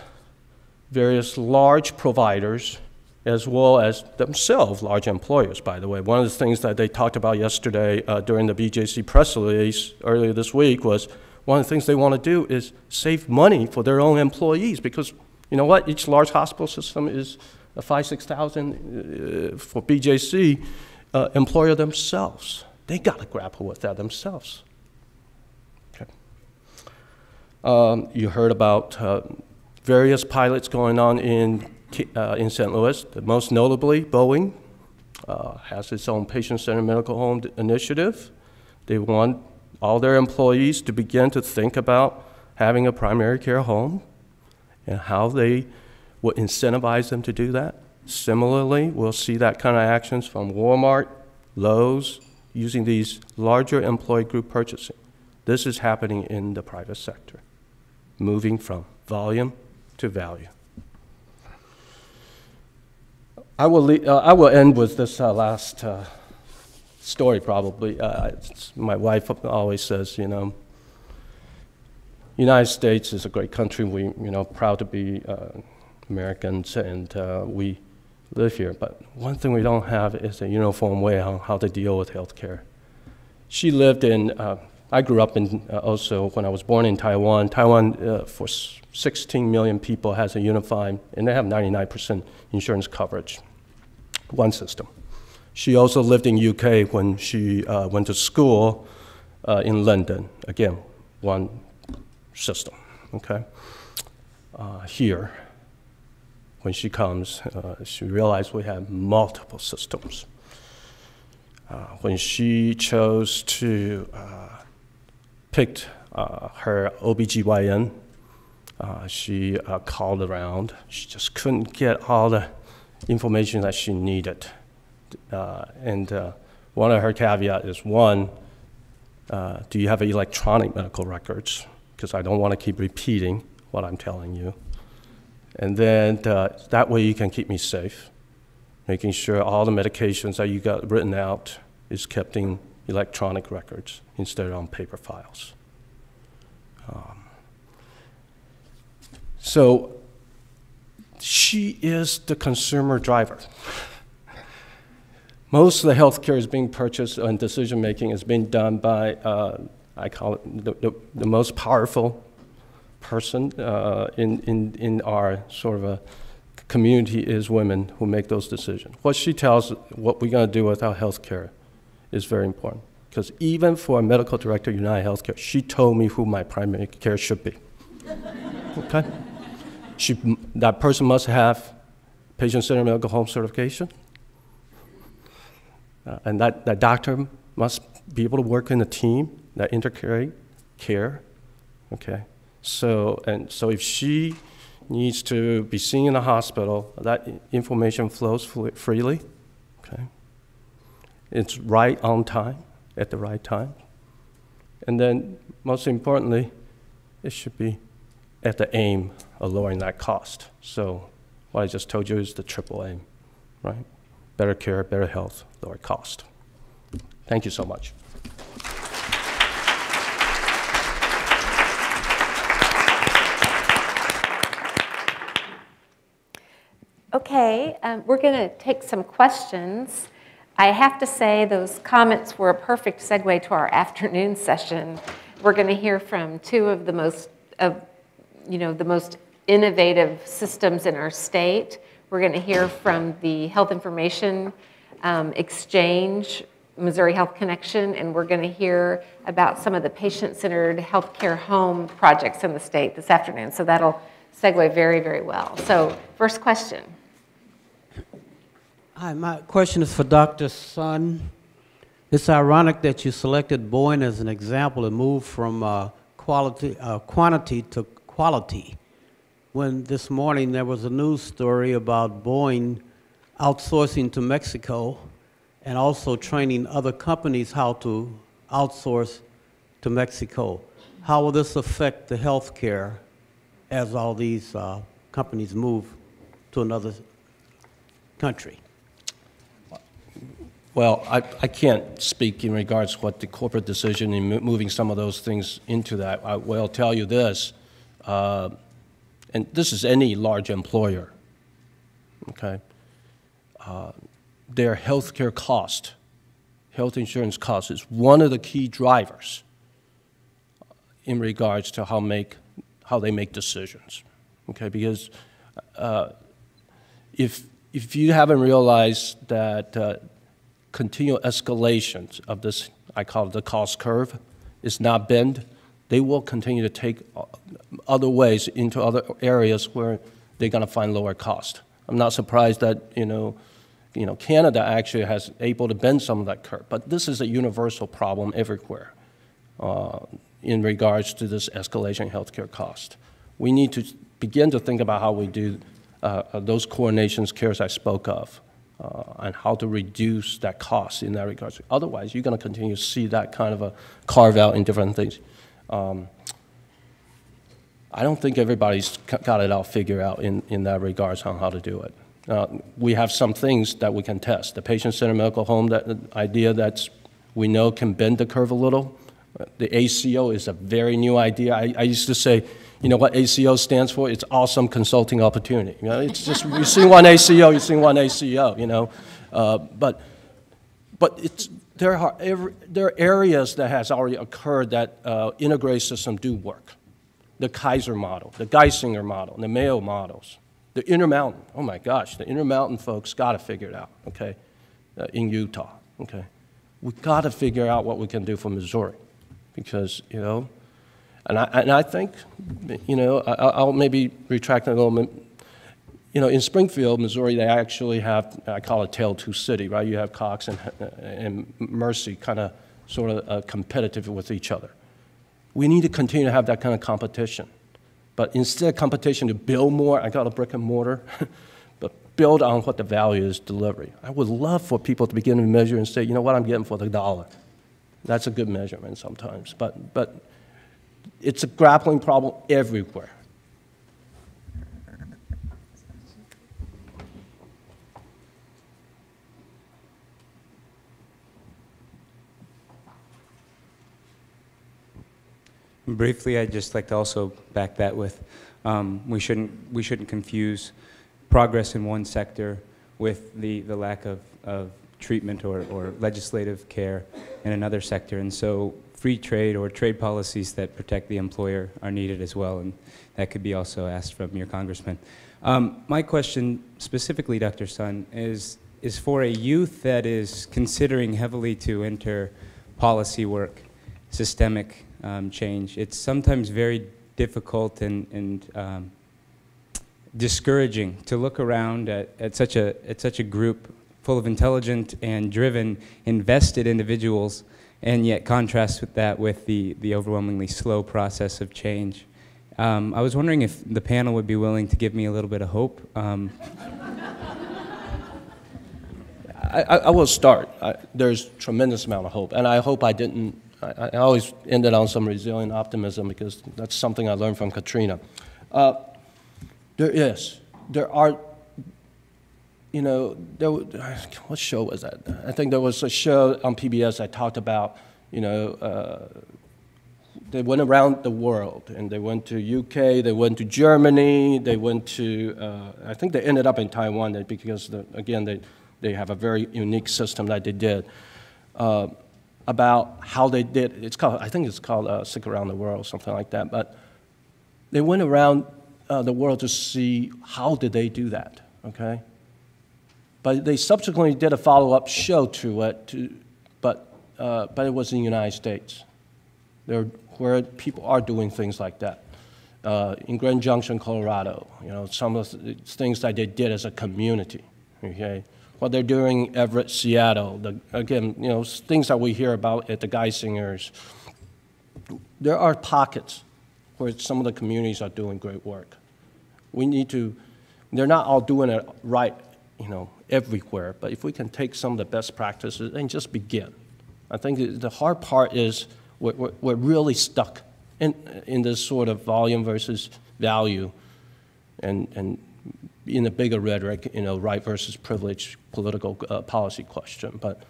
various large providers, as well as themselves large employers, by the way. One of the things that they talked about yesterday during the BJC press release earlier this week was one of the things they want to do is save money for their own employees, because you know what? Each large hospital system is 5,000-6,000 for BJC employer themselves. They got to grapple with that themselves. Okay. You heard about various pilots going on in St. Louis. Most notably, Boeing has its own patient-centered medical home initiative. They want all their employees to begin to think about having a primary care home and how they will incentivize them to do that. Similarly, we'll see that kind of actions from Walmart, Lowe's, using these larger employee group purchasing. This is happening in the private sector, moving from volume to value. I will end with this last story, probably. My wife always says, United States is a great country. We, proud to be Americans, and we live here. But one thing we don't have is a uniform way on how to deal with healthcare. She lived in. I grew up in also when I was born in Taiwan. Taiwan, for 16 million people, has a unified, and they have 99% insurance coverage. One system. She also lived in UK when she went to school in London. Again, one system, okay? Here, when she comes, she realized we have multiple systems. When she chose to pick her OBGYN, she called around. She just couldn't get all the information that she needed. And one of her caveats is, one, do you have electronic medical records? Because I don't want to keep repeating what I'm telling you. And then that way you can keep me safe, making sure all the medications that you got written out is kept in electronic records instead of on paper files. So she is the consumer driver. Most of the healthcare is being purchased and decision-making is being done by, I call it the most powerful person in our sort of a community is women who make those decisions. What she tells, what we're going to do with our health care is very important. Because even for a medical director at UnitedHealthcare, she told me who my primary care should be. Okay? That person must have patient-centered medical home certification. And that doctor must be able to work in a team that integrate care. Okay? So if she needs to be seen in a hospital, that information flows freely. Okay? It's right on time, at the right time. And then, most importantly, it should be at the aim of lowering that cost. So what I just told you is the triple aim, right? Better care, better health, lower cost. Thank you so much. Okay, we're going to take some questions. I have to say those comments were a perfect segue to our afternoon session. We're going to hear from two of the most, the most innovative systems in our state. We're going to hear from the Health Information Exchange, Missouri Health Connection, and we're going to hear about some of the patient-centered healthcare home projects in the state this afternoon. So that'll segue very, very well. So first question. Hi, my question is for Dr. Sun. It's ironic that you selected Boeing as an example and moved from quantity to quality. When this morning there was a news story about Boeing outsourcing to Mexico and also training other companies how to outsource to Mexico. How will this affect the healthcare as all these companies move to another country? Well, I can't speak in regards to what the corporate decision in moving some of those things into that. I will tell you this, and this is any large employer, okay? Their healthcare cost, health insurance cost, is one of the key drivers in regards to how they make decisions, okay? Because if you haven't realized that continual escalations of this, I call it the cost curve, is not bend, they will continue to take other ways into other areas where they're going to find lower cost. I'm not surprised that Canada actually has able to bend some of that curve, but this is a universal problem everywhere in regards to this escalation in healthcare cost. We need to begin to think about how we do those coordinations cares I spoke of. And how to reduce that cost in that regard. Otherwise, you're going to continue to see that kind of a carve out in different things. I don't think everybody's got it all figured out in that regards on how to do it. We have some things that we can test. The patient-centered medical home idea that we know can bend the curve a little. The ACO is a very new idea. I used to say, you know what ACO stands for? It's awesome consulting opportunity. You know, it's just, you see one ACO, you see one ACO, you know. But there are areas that has already occurred that integrated systems do work. The Kaiser model, the Geisinger model, the Mayo models, the Intermountain. Oh my gosh, the Intermountain folks got to figure it out, okay, in Utah, okay. We've got to figure out what we can do for Missouri because, you know, and I think, you know, I'll maybe retract that a little bit. You know, in Springfield, Missouri, they actually have, I call it Tail 2 City, right? You have Cox and Mercy kind of sort of competitive with each other. We need to continue to have that kind of competition. But instead of competition to build more, I call it brick and mortar, but build on what the value is delivery. I would love for people to begin to measure and say, you know what, I'm getting for the dollar. That's a good measurement sometimes. But it's a grappling problem everywhere. Briefly, I'd just like to also back that with we shouldn't confuse progress in one sector with the lack of treatment or legislative care in another sector. And so free trade or trade policies that protect the employer are needed as well, and that could be also asked from your congressman. My question specifically, Dr. Sun, is for a youth that is considering heavily to enter policy work, systemic change. It's sometimes very difficult and discouraging to look around at such a group full of intelligent and driven, invested individuals, and yet contrast with that with the overwhelmingly slow process of change. I was wondering if the panel would be willing to give me a little bit of hope. I will start. There's tremendous amount of hope, and I hope I didn't. I always ended on some resilient optimism because that's something I learned from Katrina. There are, you know, what show was that? I think there was a show on PBS that talked about, you know, they went around the world, and they went to UK, they went to Germany, they went to, I think they ended up in Taiwan because, again, they have a very unique system that they did, about how they did, I think it's called Sick Around the World, something like that, but they went around the world to see how did they do that, okay? But they subsequently did a follow-up show to it, but it was in the United States, where people are doing things like that. In Grand Junction, Colorado, you know, some of the things that they did as a community, okay? What they're doing in Everett, Seattle, again, you know, things that we hear about at the Geisingers. There are pockets where some of the communities are doing great work. We need to, they're not all doing it right, you know, everywhere, but if we can take some of the best practices and just begin. I think the hard part is we're really stuck in this sort of volume versus value and in a bigger rhetoric, you know, right versus privilege political policy question. But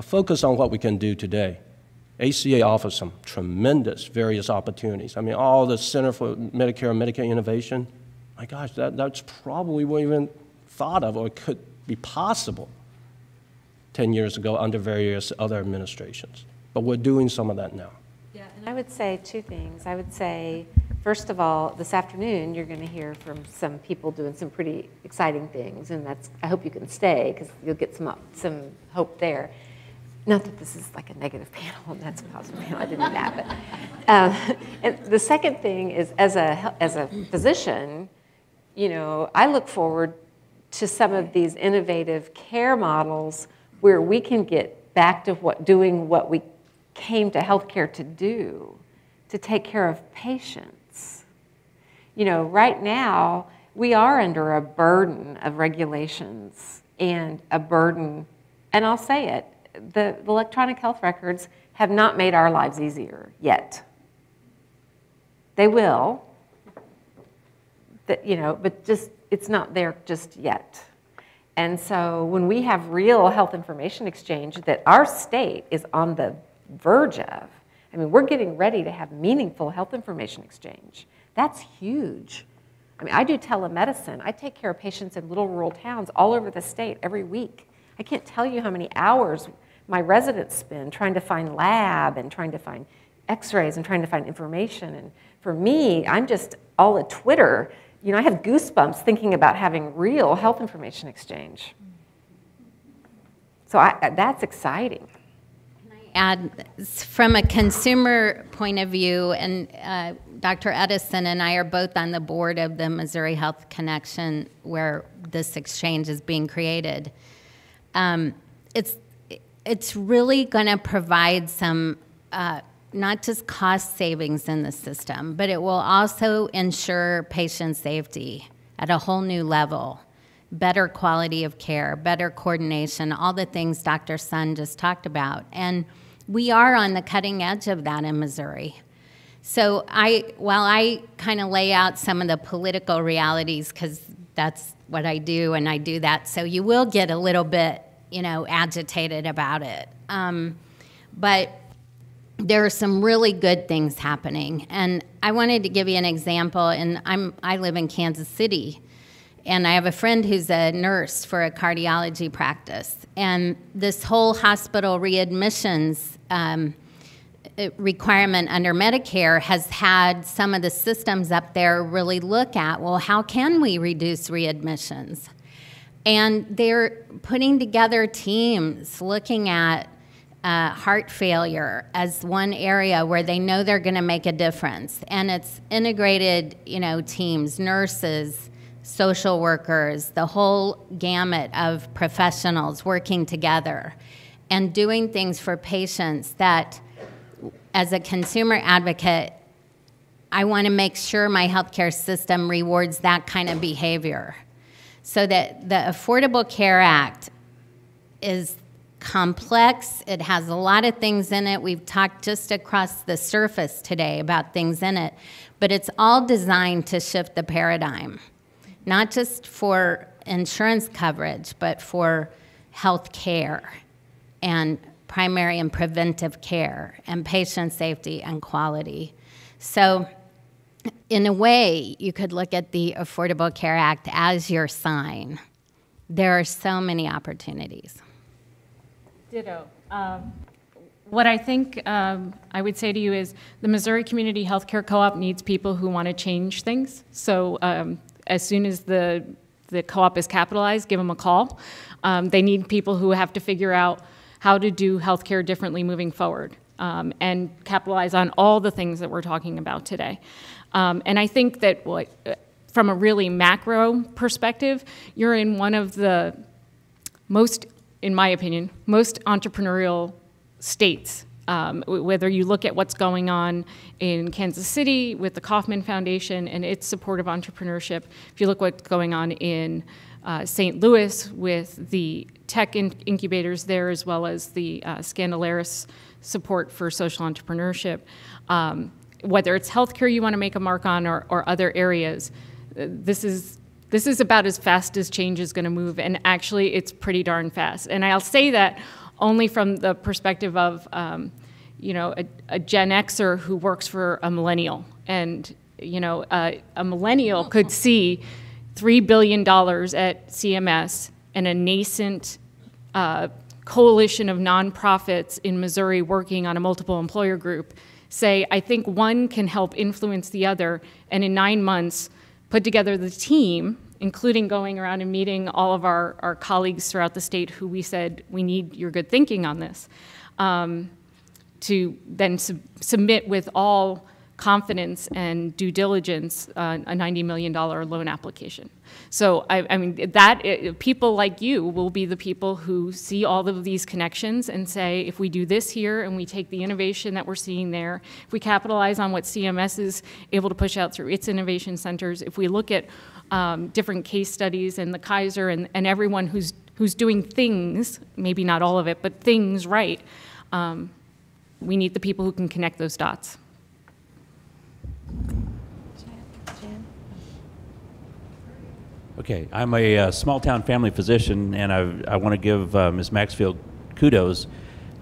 focus on what we can do today. ACA offers some tremendous various opportunities. I mean, all the Center for Medicare and Medicaid Innovation, my gosh, that's probably what we even thought of or could be possible 10 years ago under various other administrations. But we're doing some of that now. Yeah, and I would say two things. I would say, first of all, this afternoon you're going to hear from some people doing some pretty exciting things, and I hope you can stay because you'll get some hope there. Not that this is like a negative panel, and that's a positive panel. I didn't do that. But and the second thing is, as a physician, you know, I look forward to some of these innovative care models where we can get back to doing what we came to healthcare to do, to take care of patients. You know, right now we are under a burden of regulations and a burden, and I'll say it. The electronic health records have not made our lives easier yet. They will, you know, but just it's not there just yet. And so when we have real health information exchange that our state is on the verge of, I mean, we're getting ready to have meaningful health information exchange. That's huge. I mean, I do telemedicine. I take care of patients in little rural towns all over the state every week. I can't tell you how many hours my residents spend trying to find lab and trying to find x-rays and trying to find information. And for me, I'm just all at Twitter. You know, I have goosebumps thinking about having real health information exchange. So that's exciting. Can I add, from a consumer point of view, and Dr. Edison and I are both on the board of the Missouri Health Connection where this exchange is being created. It's really going to provide some, not just cost savings in the system, but it will also ensure patient safety at a whole new level, better quality of care, better coordination, all the things Dr. Sun just talked about. And we are on the cutting edge of that in Missouri. So while I kind of lay out some of the political realities, because that's what I do, and I do that, so you will get a little bit, you know, agitated about it. But there are some really good things happening. And I wanted to give you an example, and I live in Kansas City, And I have a friend who's a nurse for a cardiology practice. And this whole hospital readmissions requirement under Medicare has had some of the systems up there really look at, well, how can we reduce readmissions? And they're putting together teams looking at heart failure as one area where they know they're going to make a difference. And it's integrated, teams, nurses, social workers, the whole gamut of professionals working together and doing things for patients that, as a consumer advocate, I want to make sure my healthcare system rewards that kind of behavior. So that the Affordable Care Act is complex. It has a lot of things in it. We've talked just across the surface today about things in it, but it's all designed to shift the paradigm, not just for insurance coverage, but for health care and primary and preventive care and patient safety and quality. So in a way, you could look at the Affordable Care Act as your sign. There are so many opportunities. Ditto. What I think I would say to you is the Missouri Community Healthcare Co-op needs people who want to change things. So as soon as the co-op is capitalized, give them a call. They need people who have to figure out how to do healthcare differently moving forward and capitalize on all the things that we're talking about today. And I think that from a really macro perspective, you're in one of the most, in my opinion, most entrepreneurial states. Whether you look at what's going on in Kansas City with the Kauffman Foundation and its support of entrepreneurship, if you look what's going on in St. Louis with the tech incubators there, as well as the Scandalaris support for social entrepreneurship, whether it's healthcare you want to make a mark on or other areas, this is about as fast as change is going to move, and actually it's pretty darn fast. And I'll say that only from the perspective of a Gen Xer who works for a millennial, and a millennial could see $3 billion at CMS and a nascent coalition of nonprofits in Missouri working on a multiple employer group say, I think one can help influence the other, and in 9 months put together the team, including going around and meeting all of our colleagues throughout the state who we said, we need your good thinking on this, to then submit with all confidence and due diligence a $90 million loan application. So I mean, people like you will be the people who see all of these connections and say, if we do this here and we take the innovation that we're seeing there, if we capitalize on what CMS is able to push out through its innovation centers, if we look at different case studies and the Kaiser and everyone who's doing things, maybe not all of it, but things right, we need the people who can connect those dots. Okay, I'm a small-town family physician, and I want to give Ms. Maxfield kudos.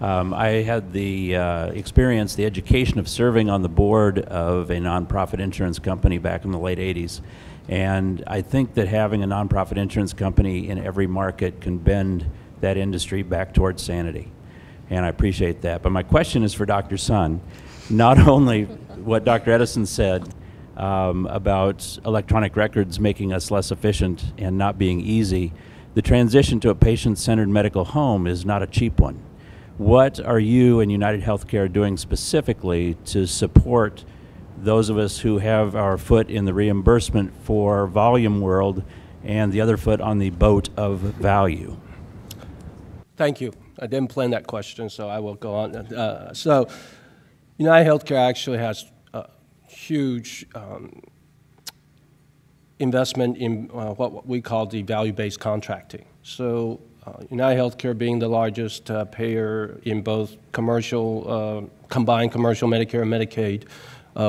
I had the experience, the education of serving on the board of a nonprofit insurance company back in the late 80s. And I think that having a nonprofit insurance company in every market can bend that industry back towards sanity. And I appreciate that. But my question is for Dr. Sun. Not only what Dr. Edison said about electronic records making us less efficient and not being easy, the transition to a patient-centered medical home is not a cheap one. What are you and UnitedHealthcare doing specifically to support those of us who have our foot in the reimbursement for volume world and the other foot on the boat of value? Thank you. I didn't plan that question, so I will go on. So UnitedHealthcare actually has a huge investment in what we call the value-based contracting. So UnitedHealthcare being the largest payer in both commercial, combined commercial Medicare and Medicaid,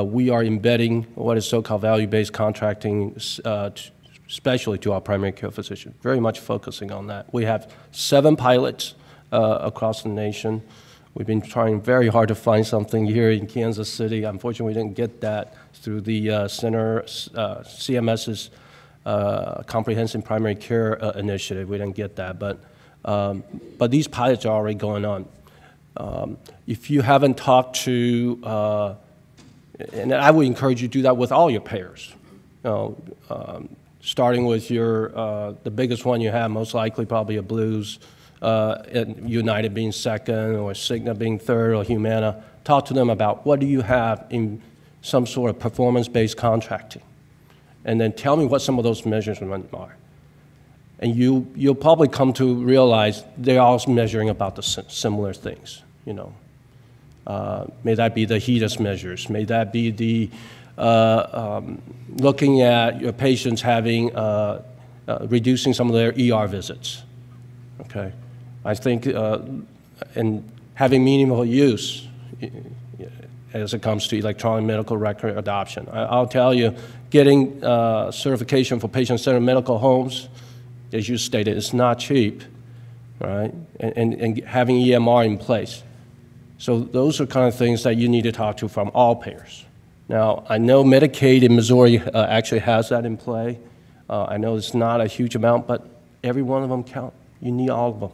we are embedding what is so-called value-based contracting, especially to our primary care physician, very much focusing on that. We have 7 pilots across the nation. We've been trying very hard to find something here in Kansas City. Unfortunately, we didn't get that through the CMS's comprehensive primary care initiative. We didn't get that, but these pilots are already going on. If you haven't talked to, and I would encourage you to do that with all your payers, starting with your, the biggest one you have, most likely probably a Blues, and United being second, or Cigna being third, or Humana. Talk to them about what do you have in some sort of performance-based contracting, and then tell me what some of those measurements are. And you'll probably come to realize they're all measuring about the similar things, you know. May that be the HEDIS measures, may that be the looking at your patients having, reducing some of their ER visits, okay? I think, and having meaningful use as it comes to electronic medical record adoption. I'll tell you, getting certification for patient-centered medical homes, as you stated, is not cheap, right? And having EMR in place. So those are kind of things that you need to talk to from all payers. Now, I know Medicaid in Missouri actually has that in play. I know it's not a huge amount, but every one of them count. You need all of them.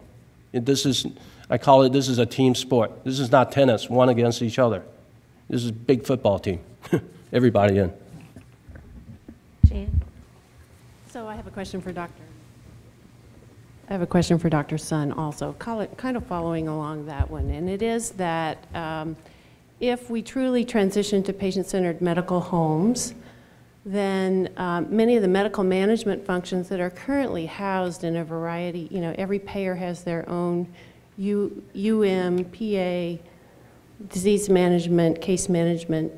This is, I call it, this is a team sport. This is not tennis, one against each other. This is a big football team. Everybody in. Jan? So I have a question for Dr. Sun also, kind of following along that one, and it is that if we truly transition to patient-centered medical homes, then many of the medical management functions that are currently housed in a variety, you know, every payer has their own PA, disease management, case management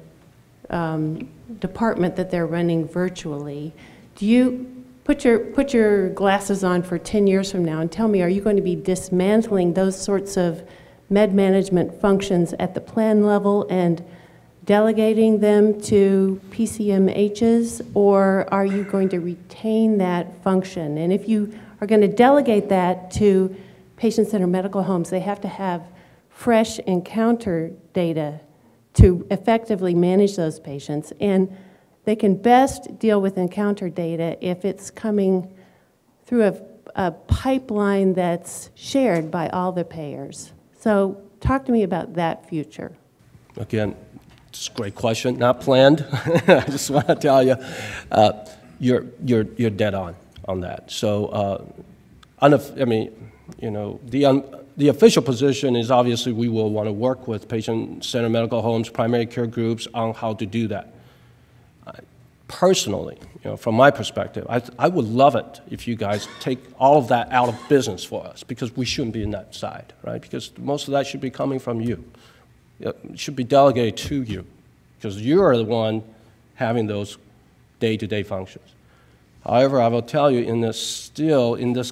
department that they're running virtually. Do you put your glasses on for 10 years from now and tell me, are you going to be dismantling those sorts of med management functions at the plan level and delegating them to PCMHs, or are you going to retain that function? And if you are going to delegate that to patient-centered medical homes, they have to have fresh encounter data to effectively manage those patients. And they can best deal with encounter data if it's coming through a pipeline that's shared by all the payers. So talk to me about that future. Again, it's a great question, not planned. I just want to tell you, you're dead on that. So, I mean, you know, the official position is obviously we will want to work with patient-centered medical homes, primary care groups on how to do that. Personally, you know, from my perspective, I would love it if you guys take all of that out of business for us, because we shouldn't be in that side, right? Because most of that should be coming from you. It should be delegated to you, because you are the one having those day-to-day functions. However, I will tell you, in this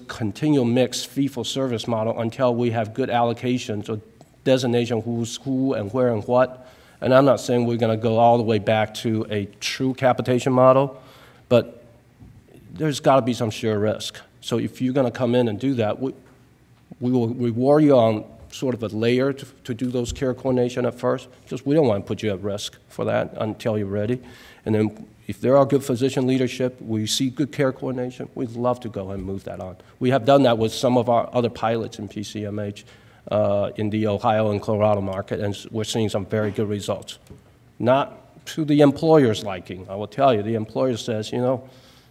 continual mixed fee-for-service model, until we have good allocations or designation who's who and where and what, and I'm not saying we're going to go all the way back to a true capitation model, but there's got to be some sheer risk. So if you're going to come in and do that, we will reward you on sort of a layer to do those care coordination at first, because we don't want to put you at risk for that until you're ready. And then if there are good physician leadership, we see good care coordination, we'd love to go and move that on. We have done that with some of our other pilots in PCMH in the Ohio and Colorado market, and we're seeing some very good results. Not to the employer's liking, I will tell you. The employer says, you know,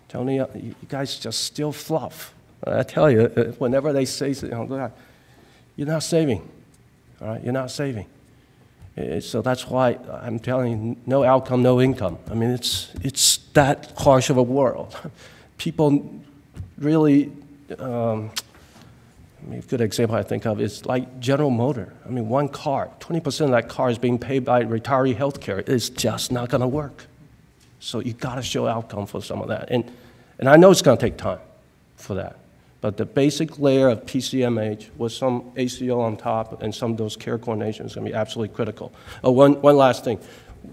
Tony, you guys just still fluff. I tell you, whenever they say, you're not saving, all right? You're not saving. So that's why I'm telling you, no outcome, no income. I mean, it's that harsh of a world. People really, a good example I think of is like General Motor. I mean, one car, 20% of that car is being paid by retiree health care. It's just not going to work. So you got to show outcome for some of that. And I know it's going to take time for that. But the basic layer of PCMH with some ACO on top and some of those care coordinations is going to be absolutely critical. Oh, one last thing.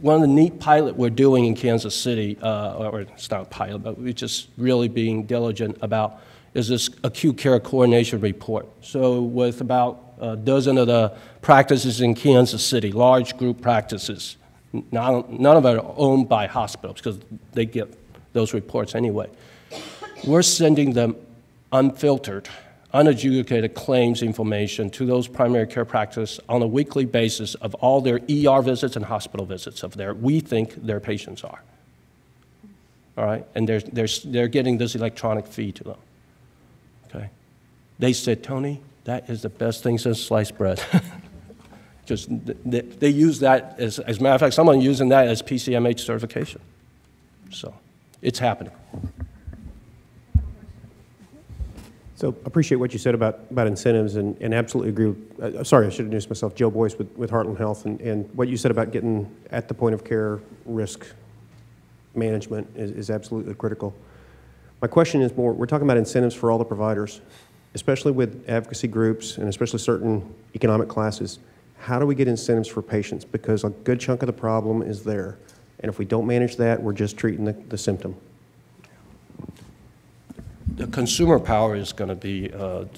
One of the neat pilot we're doing in Kansas City, or it's not a pilot, but we're just really being diligent about, is this acute care coordination report. So with about a dozen of the practices in Kansas City, large group practices, none of them are owned by hospitals because they get those reports anyway. we're sending them unfiltered, unadjudicated claims information to those primary care practices on a weekly basis of all their ER visits and hospital visits of we think their patients are. All right, and they're getting this electronic feed to them. Okay, they said, Tony, that is the best thing since sliced bread. Just they use that as a matter of fact, someone using that as PCMH certification. So it's happening. So appreciate what you said about incentives and absolutely agree with, sorry, I should introduce myself, Joe Boyce with Heartland Health, and what you said about getting at the point of care risk management is absolutely critical. My question is more, we're talking about incentives for all the providers, especially with advocacy groups and especially certain economic classes. How do we get incentives for patients? Because a good chunk of the problem is there. And if we don't manage that, we're just treating the symptom. The consumer power is going to be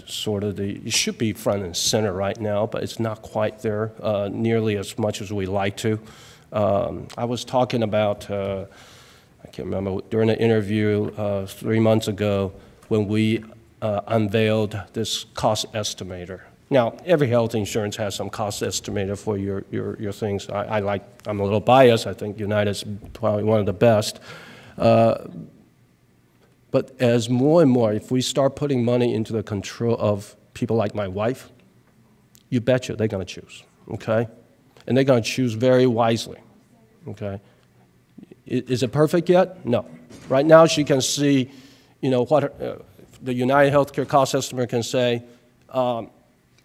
sort of it should be front and center right now, but it's not quite there nearly as much as we like to. I was talking about, I can't remember, during an interview 3 months ago when we unveiled this cost estimator. Now, every health insurance has some cost estimator for your things. I'm a little biased. I think United's probably one of the best. But as more and more, if we start putting money into the control of people like my wife, you betcha they're going to choose, okay? And they're going to choose very wisely, okay? Is it perfect yet? No. Right now she can see, you know, what the UnitedHealthcare cost estimator can say,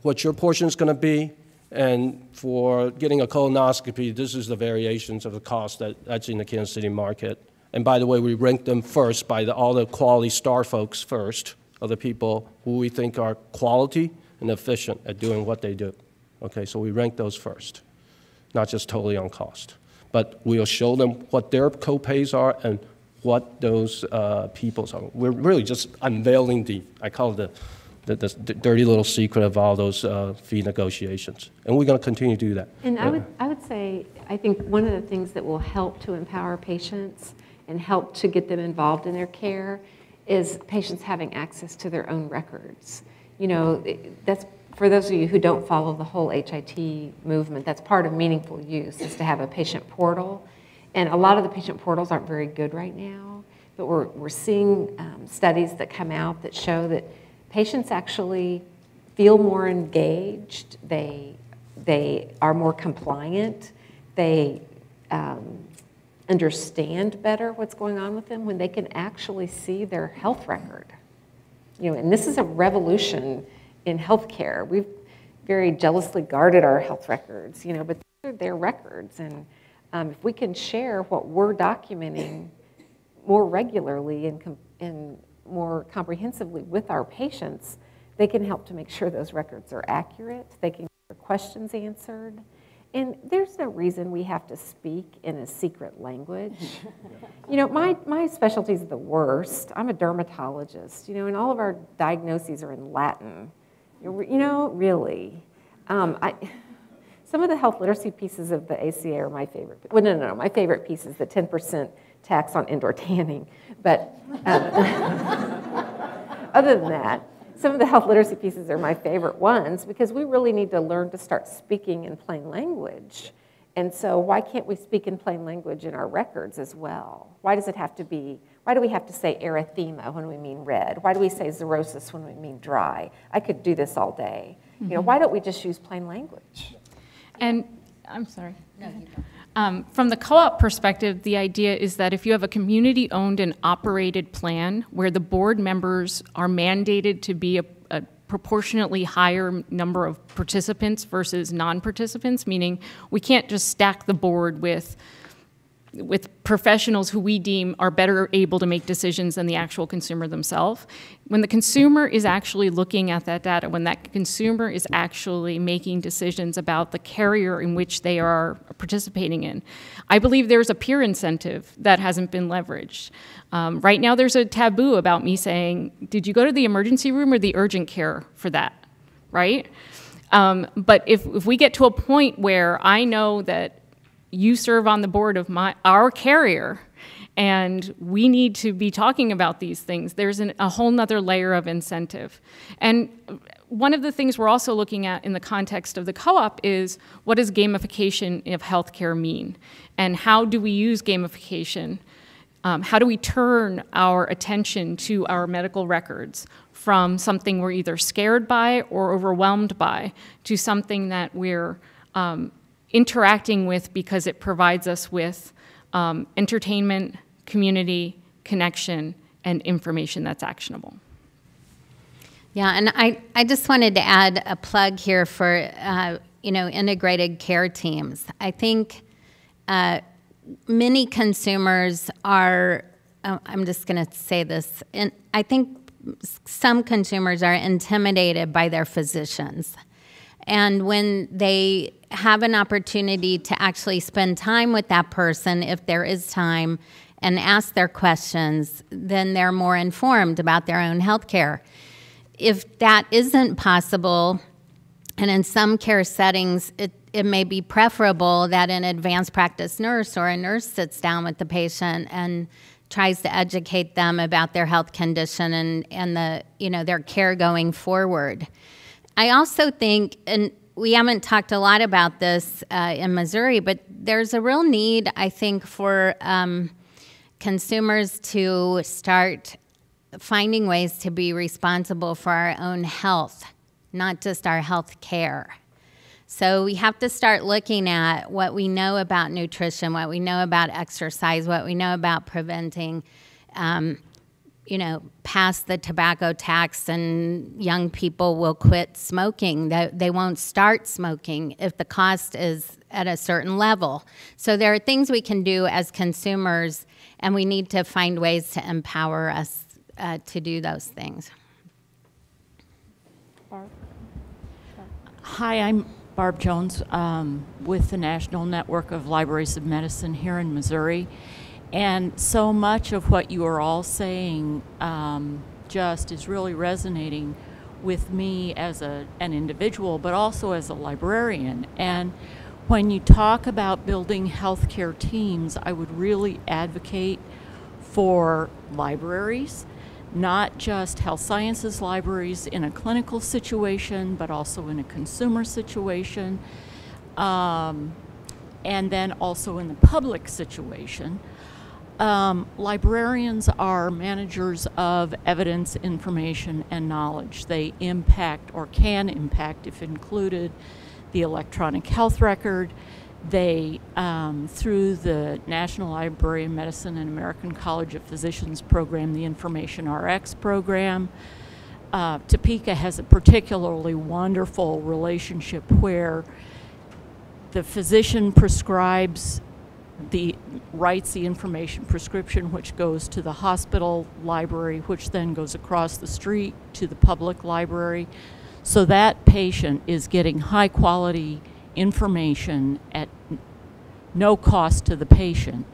what your portion is going to be, and for getting a colonoscopy, this is the variations of the cost that's in the Kansas City market. And by the way, we rank them first by all the quality star folks first, of the people who we think are quality and efficient at doing what they do. Okay, so we rank those first, not just totally on cost. But we'll show them what their co-pays are and what those people's are. We're really just unveiling I call it the dirty little secret of all those fee negotiations. And we're going to continue to do that. And I would say, I think one of the things that will help to empower patients and help to get them involved in their care is patients having access to their own records. You know, that's, for those of you who don't follow the whole HIT movement, that's part of meaningful use, is to have a patient portal. And a lot of the patient portals aren't very good right now, but we're seeing studies that come out that show that patients actually feel more engaged, they are more compliant, they understand better what's going on with them when they can actually see their health record. You know, and this is a revolution in healthcare. We've very jealously guarded our health records, you know, but these are their records. And if we can share what we're documenting more regularly and more comprehensively with our patients, they can help to make sure those records are accurate. They can get their questions answered. And there's no reason we have to speak in a secret language. You know, my specialty is the worst. I'm a dermatologist, you know, and all of our diagnoses are in Latin. You know, really. Some of the health literacy pieces of the ACA are my favorite. Well, no, my favorite piece is the 10% tax on indoor tanning. But other than that, some of the health literacy pieces are my favorite ones because we really need to learn to start speaking in plain language. And so why can't we speak in plain language in our records as well? Why do we have to say erythema when we mean red? Why do we say xerosis when we mean dry? I could do this all day. Mm-hmm. You know, why don't we just use plain language? And I'm sorry. No, you don't. From the co-op perspective, the idea is that if you have a community-owned and operated plan where the board members are mandated to be a proportionately higher number of participants versus non-participants, meaning we can't just stack the board with professionals who we deem are better able to make decisions than the actual consumer themselves. When the consumer is actually looking at that data, when that consumer is actually making decisions about the carrier in which they are participating in, I believe there's a peer incentive that hasn't been leveraged. Right now there's a taboo about me saying, did you go to the emergency room or the urgent care for that, right? But if we get to a point where I know that you serve on the board of our carrier, And we need to be talking about these things. There's a whole nother layer of incentive. And one of the things we're also looking at in the context of the co-op is, what does gamification of healthcare mean? And how do we use gamification? How do we turn our attention to our medical records from something we're either scared by or overwhelmed by to something that we're interacting with because it provides us with entertainment, community, connection, and information that's actionable. Yeah, and I just wanted to add a plug here for, integrated care teams. I think many consumers are, I'm just going to say this, and I think some consumers are intimidated by their physicians. And when they have an opportunity to actually spend time with that person, if there is time, and ask their questions, then they're more informed about their own health care. If that isn't possible, and in some care settings, it may be preferable that an advanced practice nurse or a nurse sits down with the patient and tries to educate them about their health condition and their care going forward. I also think, and we haven't talked a lot about this in Missouri, but there's a real need, I think, for consumers to start finding ways to be responsible for our own health, not just our health care. So we have to start looking at what we know about nutrition, what we know about exercise, what we know about preventing, pass the tobacco tax and young people will quit smoking. They won't start smoking if the cost is at a certain level. So there are things we can do as consumers, and we need to find ways to empower us to do those things. Barb? Hi, I'm Barb Jones with the National Network of Libraries of Medicine here in Missouri. And so much of what you are all saying just is really resonating with me as an individual, but also as a librarian. And when you talk about building healthcare teams, I would really advocate for libraries, not just health sciences libraries in a clinical situation, but also in a consumer situation, and then also in the public situation. Librarians are managers of evidence, information, and knowledge. They impact, or can impact if included, the electronic health record. They, through the National Library of Medicine and American College of Physicians program, the Information RX program. Topeka has a particularly wonderful relationship where the physician writes the information prescription, which goes to the hospital library, which then goes across the street to the public library. So that patient is getting high quality information at no cost to the patient.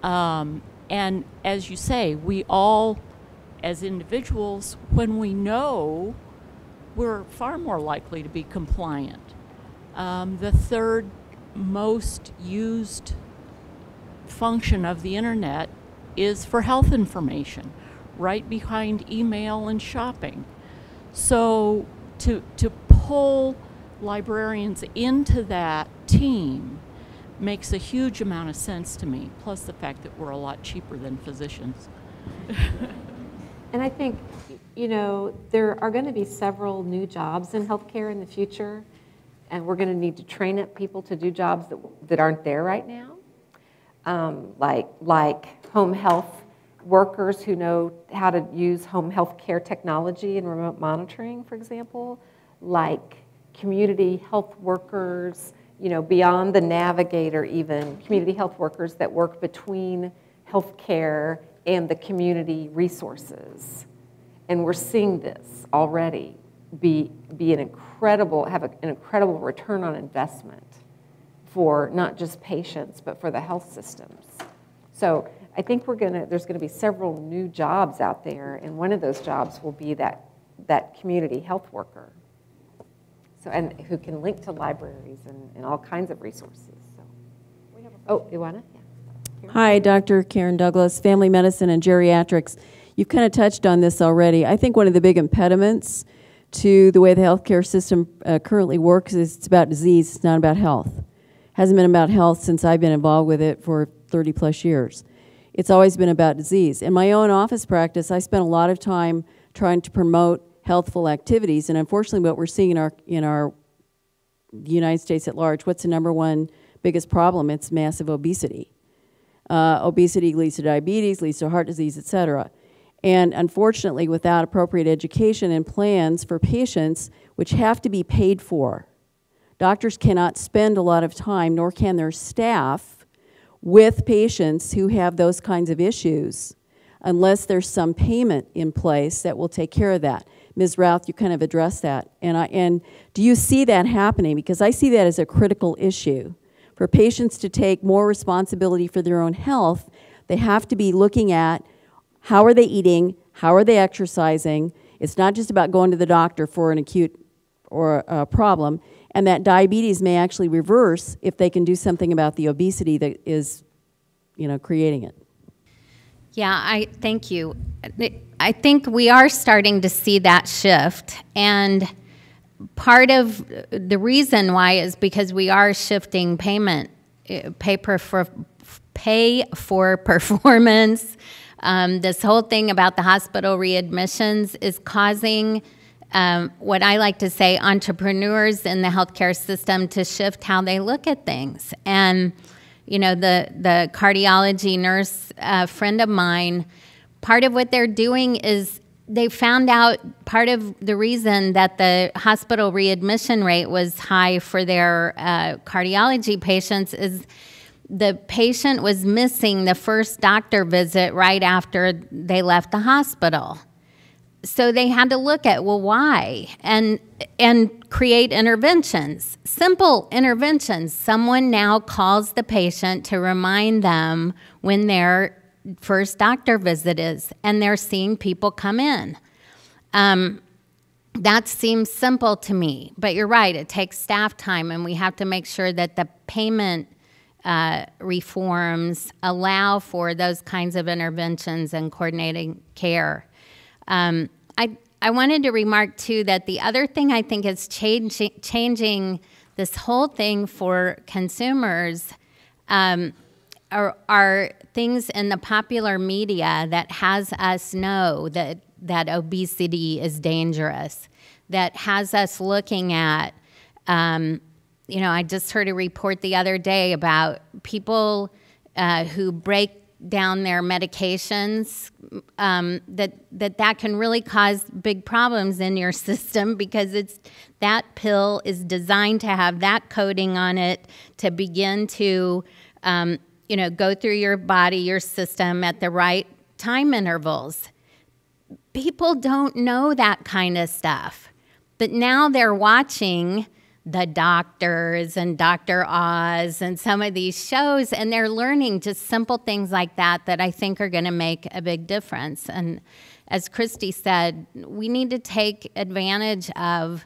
And as you say, we all, as individuals, when we know, we're far more likely to be compliant. The third most used function of the internet is for health information, right behind email and shopping. So to pull librarians into that team makes a huge amount of sense to me, plus the fact that we're a lot cheaper than physicians. And I think, there are going to be several new jobs in healthcare in the future, and we're going to need to train up people to do jobs that aren't there right now, like home health workers who know how to use home health care technology and remote monitoring, for example, like community health workers, beyond the navigator even, community health workers that work between healthcare and the community resources. And we're seeing this already have an incredible return on investment for not just patients, but for the health systems. So I think there's gonna be several new jobs out there, and one of those jobs will be that community health worker. So, and who can link to libraries and all kinds of resources. So, you want it? Yeah. Hi, Dr. Karen Douglas, family medicine and geriatrics. You've kind of touched on this already. I think one of the big impediments to the way the healthcare system currently works is it's about disease, it's not about health. Hasn't been about health since I've been involved with it for 30 plus years. It's always been about disease. In my own office practice, I spent a lot of time trying to promote healthful activities, and unfortunately what we're seeing in our United States at large, what's the number one biggest problem? It's massive obesity. Obesity leads to diabetes, leads to heart disease, et cetera. And unfortunately, without appropriate education and plans for patients, which have to be paid for, doctors cannot spend a lot of time, nor can their staff, with patients who have those kinds of issues unless there's some payment in place that will take care of that. Ms. Routh, you kind of addressed that. And do you see that happening? Because I see that as a critical issue. For patients to take more responsibility for their own health, they have to be looking at how are they eating, how are they exercising. It's not just about going to the doctor for an acute or a problem, and that diabetes may actually reverse if they can do something about the obesity that is, creating it. Yeah, thank you. I think we are starting to see that shift, and part of the reason why is because we are shifting pay for performance. This whole thing about the hospital readmissions is causing what I like to say entrepreneurs in the healthcare system to shift how they look at things. And the cardiology nurse friend of mine, part of what they're doing is they found out part of the reason that the hospital readmission rate was high for their cardiology patients is the patient was missing the first doctor visit right after they left the hospital. So they had to look at, well, why? And create interventions, simple interventions. Someone now calls the patient to remind them when their first doctor visit is, and they're seeing people come in. That seems simple to me, but you're right, it takes staff time, and we have to make sure that the payment reforms allow for those kinds of interventions and coordinating care. I wanted to remark, too, that the other thing I think is changing this whole thing for consumers are things in the popular media that has us know that obesity is dangerous, that has us looking at, I just heard a report the other day about people who break down their medications, that can really cause big problems in your system because that pill is designed to have that coating on it to begin to go through your body, your system at the right time intervals. People don't know that kind of stuff, but now they're watching the doctors and Dr. Oz and some of these shows, and they're learning just simple things like that I think are going to make a big difference. And as Christy said, we need to take advantage of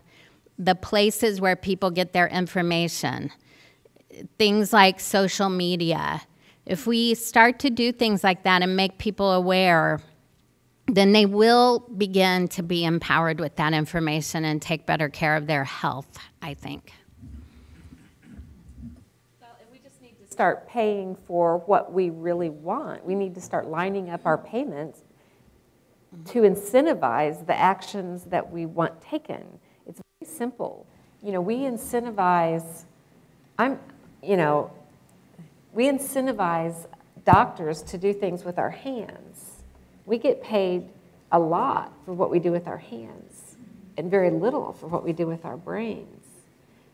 the places where people get their information, things like social media. If we start to do things like that and make people aware, then they will begin to be empowered with that information and take better care of their health, I think. Well, and we just need to start paying for what we really want. We need to start lining up our payments to incentivize the actions that we want taken. It's very simple. We incentivize, we incentivize doctors to do things with our hands. We get paid a lot for what we do with our hands and very little for what we do with our brains.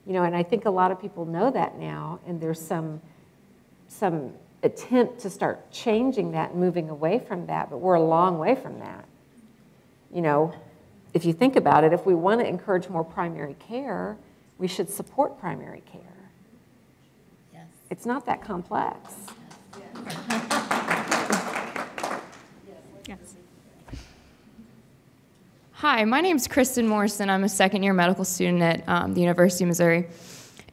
And I think a lot of people know that now, and there's some attempt to start changing that and moving away from that, but we're a long way from that. If you think about it, if we want to encourage more primary care, we should support primary care. Yes. It's not that complex. Yes. Yes. Hi, my name is Kristen Morrison. I'm a second-year medical student at the University of Missouri.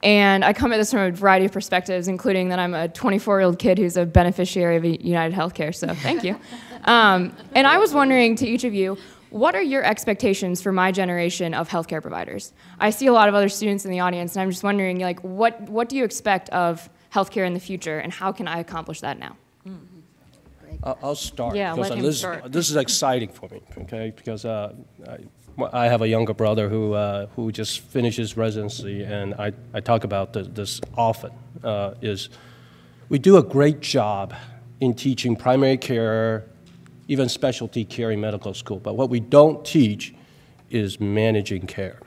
And I come at this from a variety of perspectives, including that I'm a 24-year-old kid who's a beneficiary of UnitedHealthcare, so thank you. And I was wondering to each of you, what are your expectations for my generation of healthcare providers? I see a lot of other students in the audience, and I'm just wondering, like, what do you expect of healthcare in the future, and how can I accomplish that now? I'll start. Yeah, because let him start. This is exciting for me, okay? Because I have a younger brother who just finished his residency, and I talk about this often, is we do a great job in teaching primary care, even specialty care in medical school, but what we don't teach is managing care,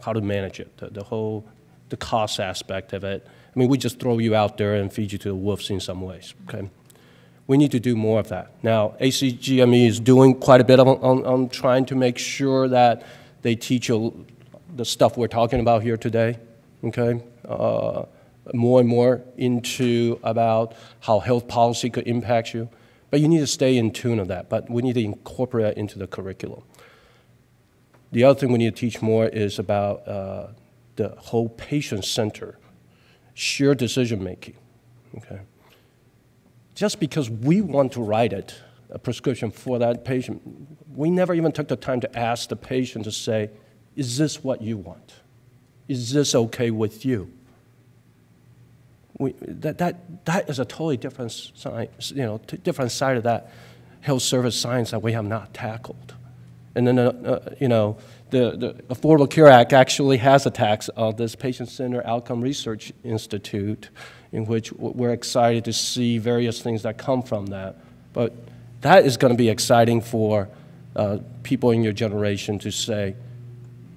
how to manage it, the cost aspect of it. I mean, we just throw you out there and feed you to the wolves in some ways, okay? We need to do more of that. Now, ACGME is doing quite a bit on trying to make sure that they teach you the stuff we're talking about here today, okay? More and more into about how health policy could impact you. But you need to stay in tune of that, but we need to incorporate it into the curriculum. The other thing we need to teach more is about the whole patient center, shared decision making, okay? Just because we want to write it, a prescription for that patient, we never even took the time to ask the patient to say, is this what you want? Is this okay with you? That is a totally different science, different side of that health service science that we have not tackled. And then, the Affordable Care Act actually has a tax on this Patient-Centered Outcome Research Institute, in which we're excited to see various things that come from that. But that is going to be exciting for people in your generation to say,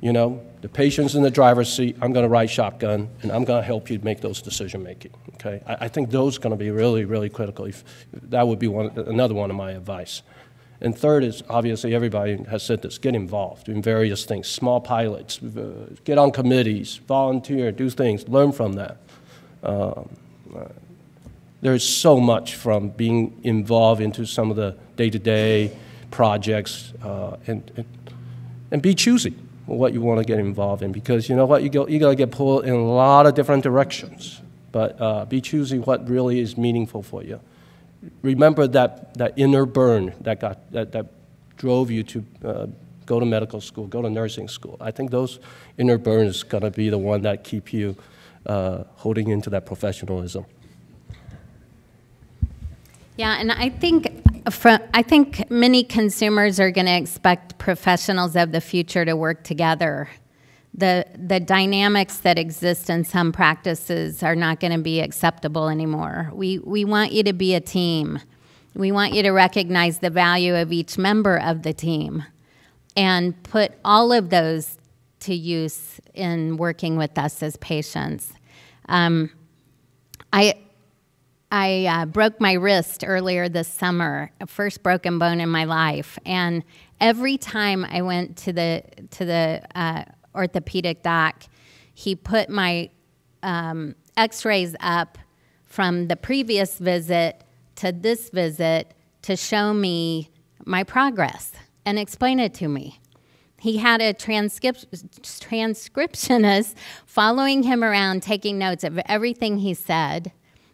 the patient's in the driver's seat, I'm going to ride shotgun, and I'm going to help you make those decision-making, okay? I think those are going to be really, really critical. That would be another one of my advice. And third is, obviously, everybody has said this, get involved in various things, small pilots, get on committees, volunteer, do things, learn from that. There's so much from being involved into some of the day-to-day projects, and be choosy what you want to get involved in, because you know what, you got to get pulled in a lot of different directions, but be choosy what really is meaningful for you. Remember that inner burn that drove you to go to medical school, go to nursing school. I think those inner burns is going to be the one that keep you holding into that professionalism. Yeah, and I think many consumers are going to expect professionals of the future to work together. The dynamics that exist in some practices are not going to be acceptable anymore. We want you to be a team. We want you to recognize the value of each member of the team and put all of those to use in working with us as patients. I broke my wrist earlier this summer, first broken bone in my life, and every time I went to the orthopedic doc, he put my x-rays up from the previous visit to this visit to show me my progress and explain it to me. He had a transcriptionist following him around, taking notes of everything he said.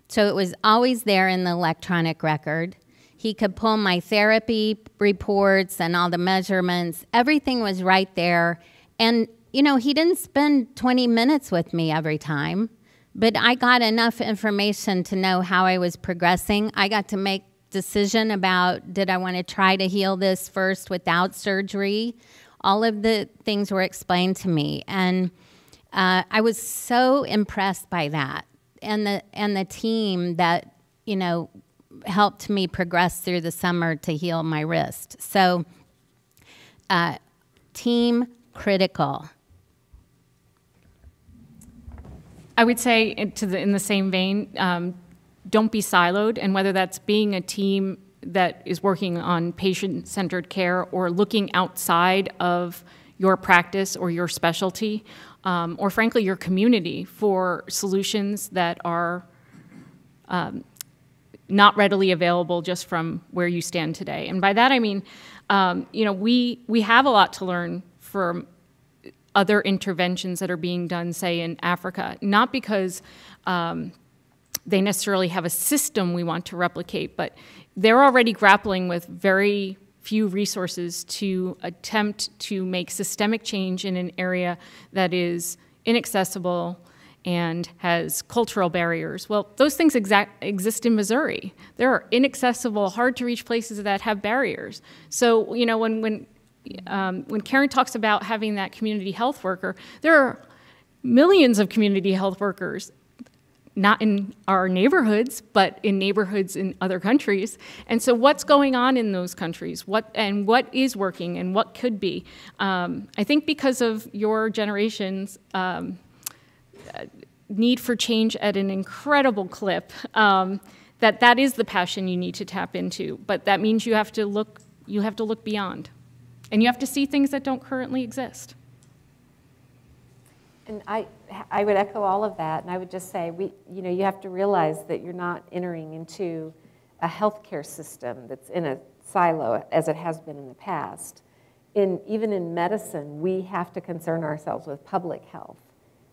So it was always there in the electronic record. He could pull my therapy reports and all the measurements. Everything was right there. And, he didn't spend 20 minutes with me every time, but I got enough information to know how I was progressing. I got to make decision about, did I want to try to heal this first without surgery? All of the things were explained to me. And I was so impressed by that. And the team that, helped me progress through the summer to heal my wrist. So team critical. I would say in the same vein, don't be siloed, and whether that's being a team that is working on patient-centered care or looking outside of your practice or your specialty, or frankly your community for solutions that are not readily available just from where you stand today. And by that I mean, we have a lot to learn from other interventions that are being done, say, in Africa, not because they necessarily have a system we want to replicate, but they're already grappling with very few resources to attempt to make systemic change in an area that is inaccessible and has cultural barriers. Well, those things exist in Missouri. There are inaccessible, hard-to-reach places that have barriers. So, you know, when Karen talks about having that community health worker, there are millions of community health workers, not in our neighborhoods, but in neighborhoods in other countries. And so what's going on in those countries? What is working and what could be? I think because of your generation's need for change at an incredible clip, that is the passion you need to tap into. But that means you have to look beyond. And you have to see things that don't currently exist. And I would echo all of that, and I would just say, you have to realize that you're not entering into a healthcare system that's in a silo as it has been in the past. Even in medicine, we have to concern ourselves with public health.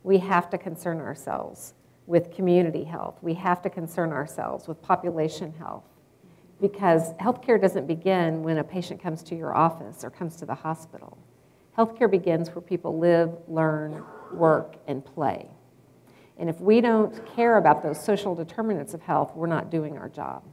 We have to concern ourselves with community health. We have to concern ourselves with population health, because healthcare doesn't begin when a patient comes to your office or comes to the hospital. Healthcare begins where people live, learn, work, and play. And if we don't care about those social determinants of health, we're not doing our job.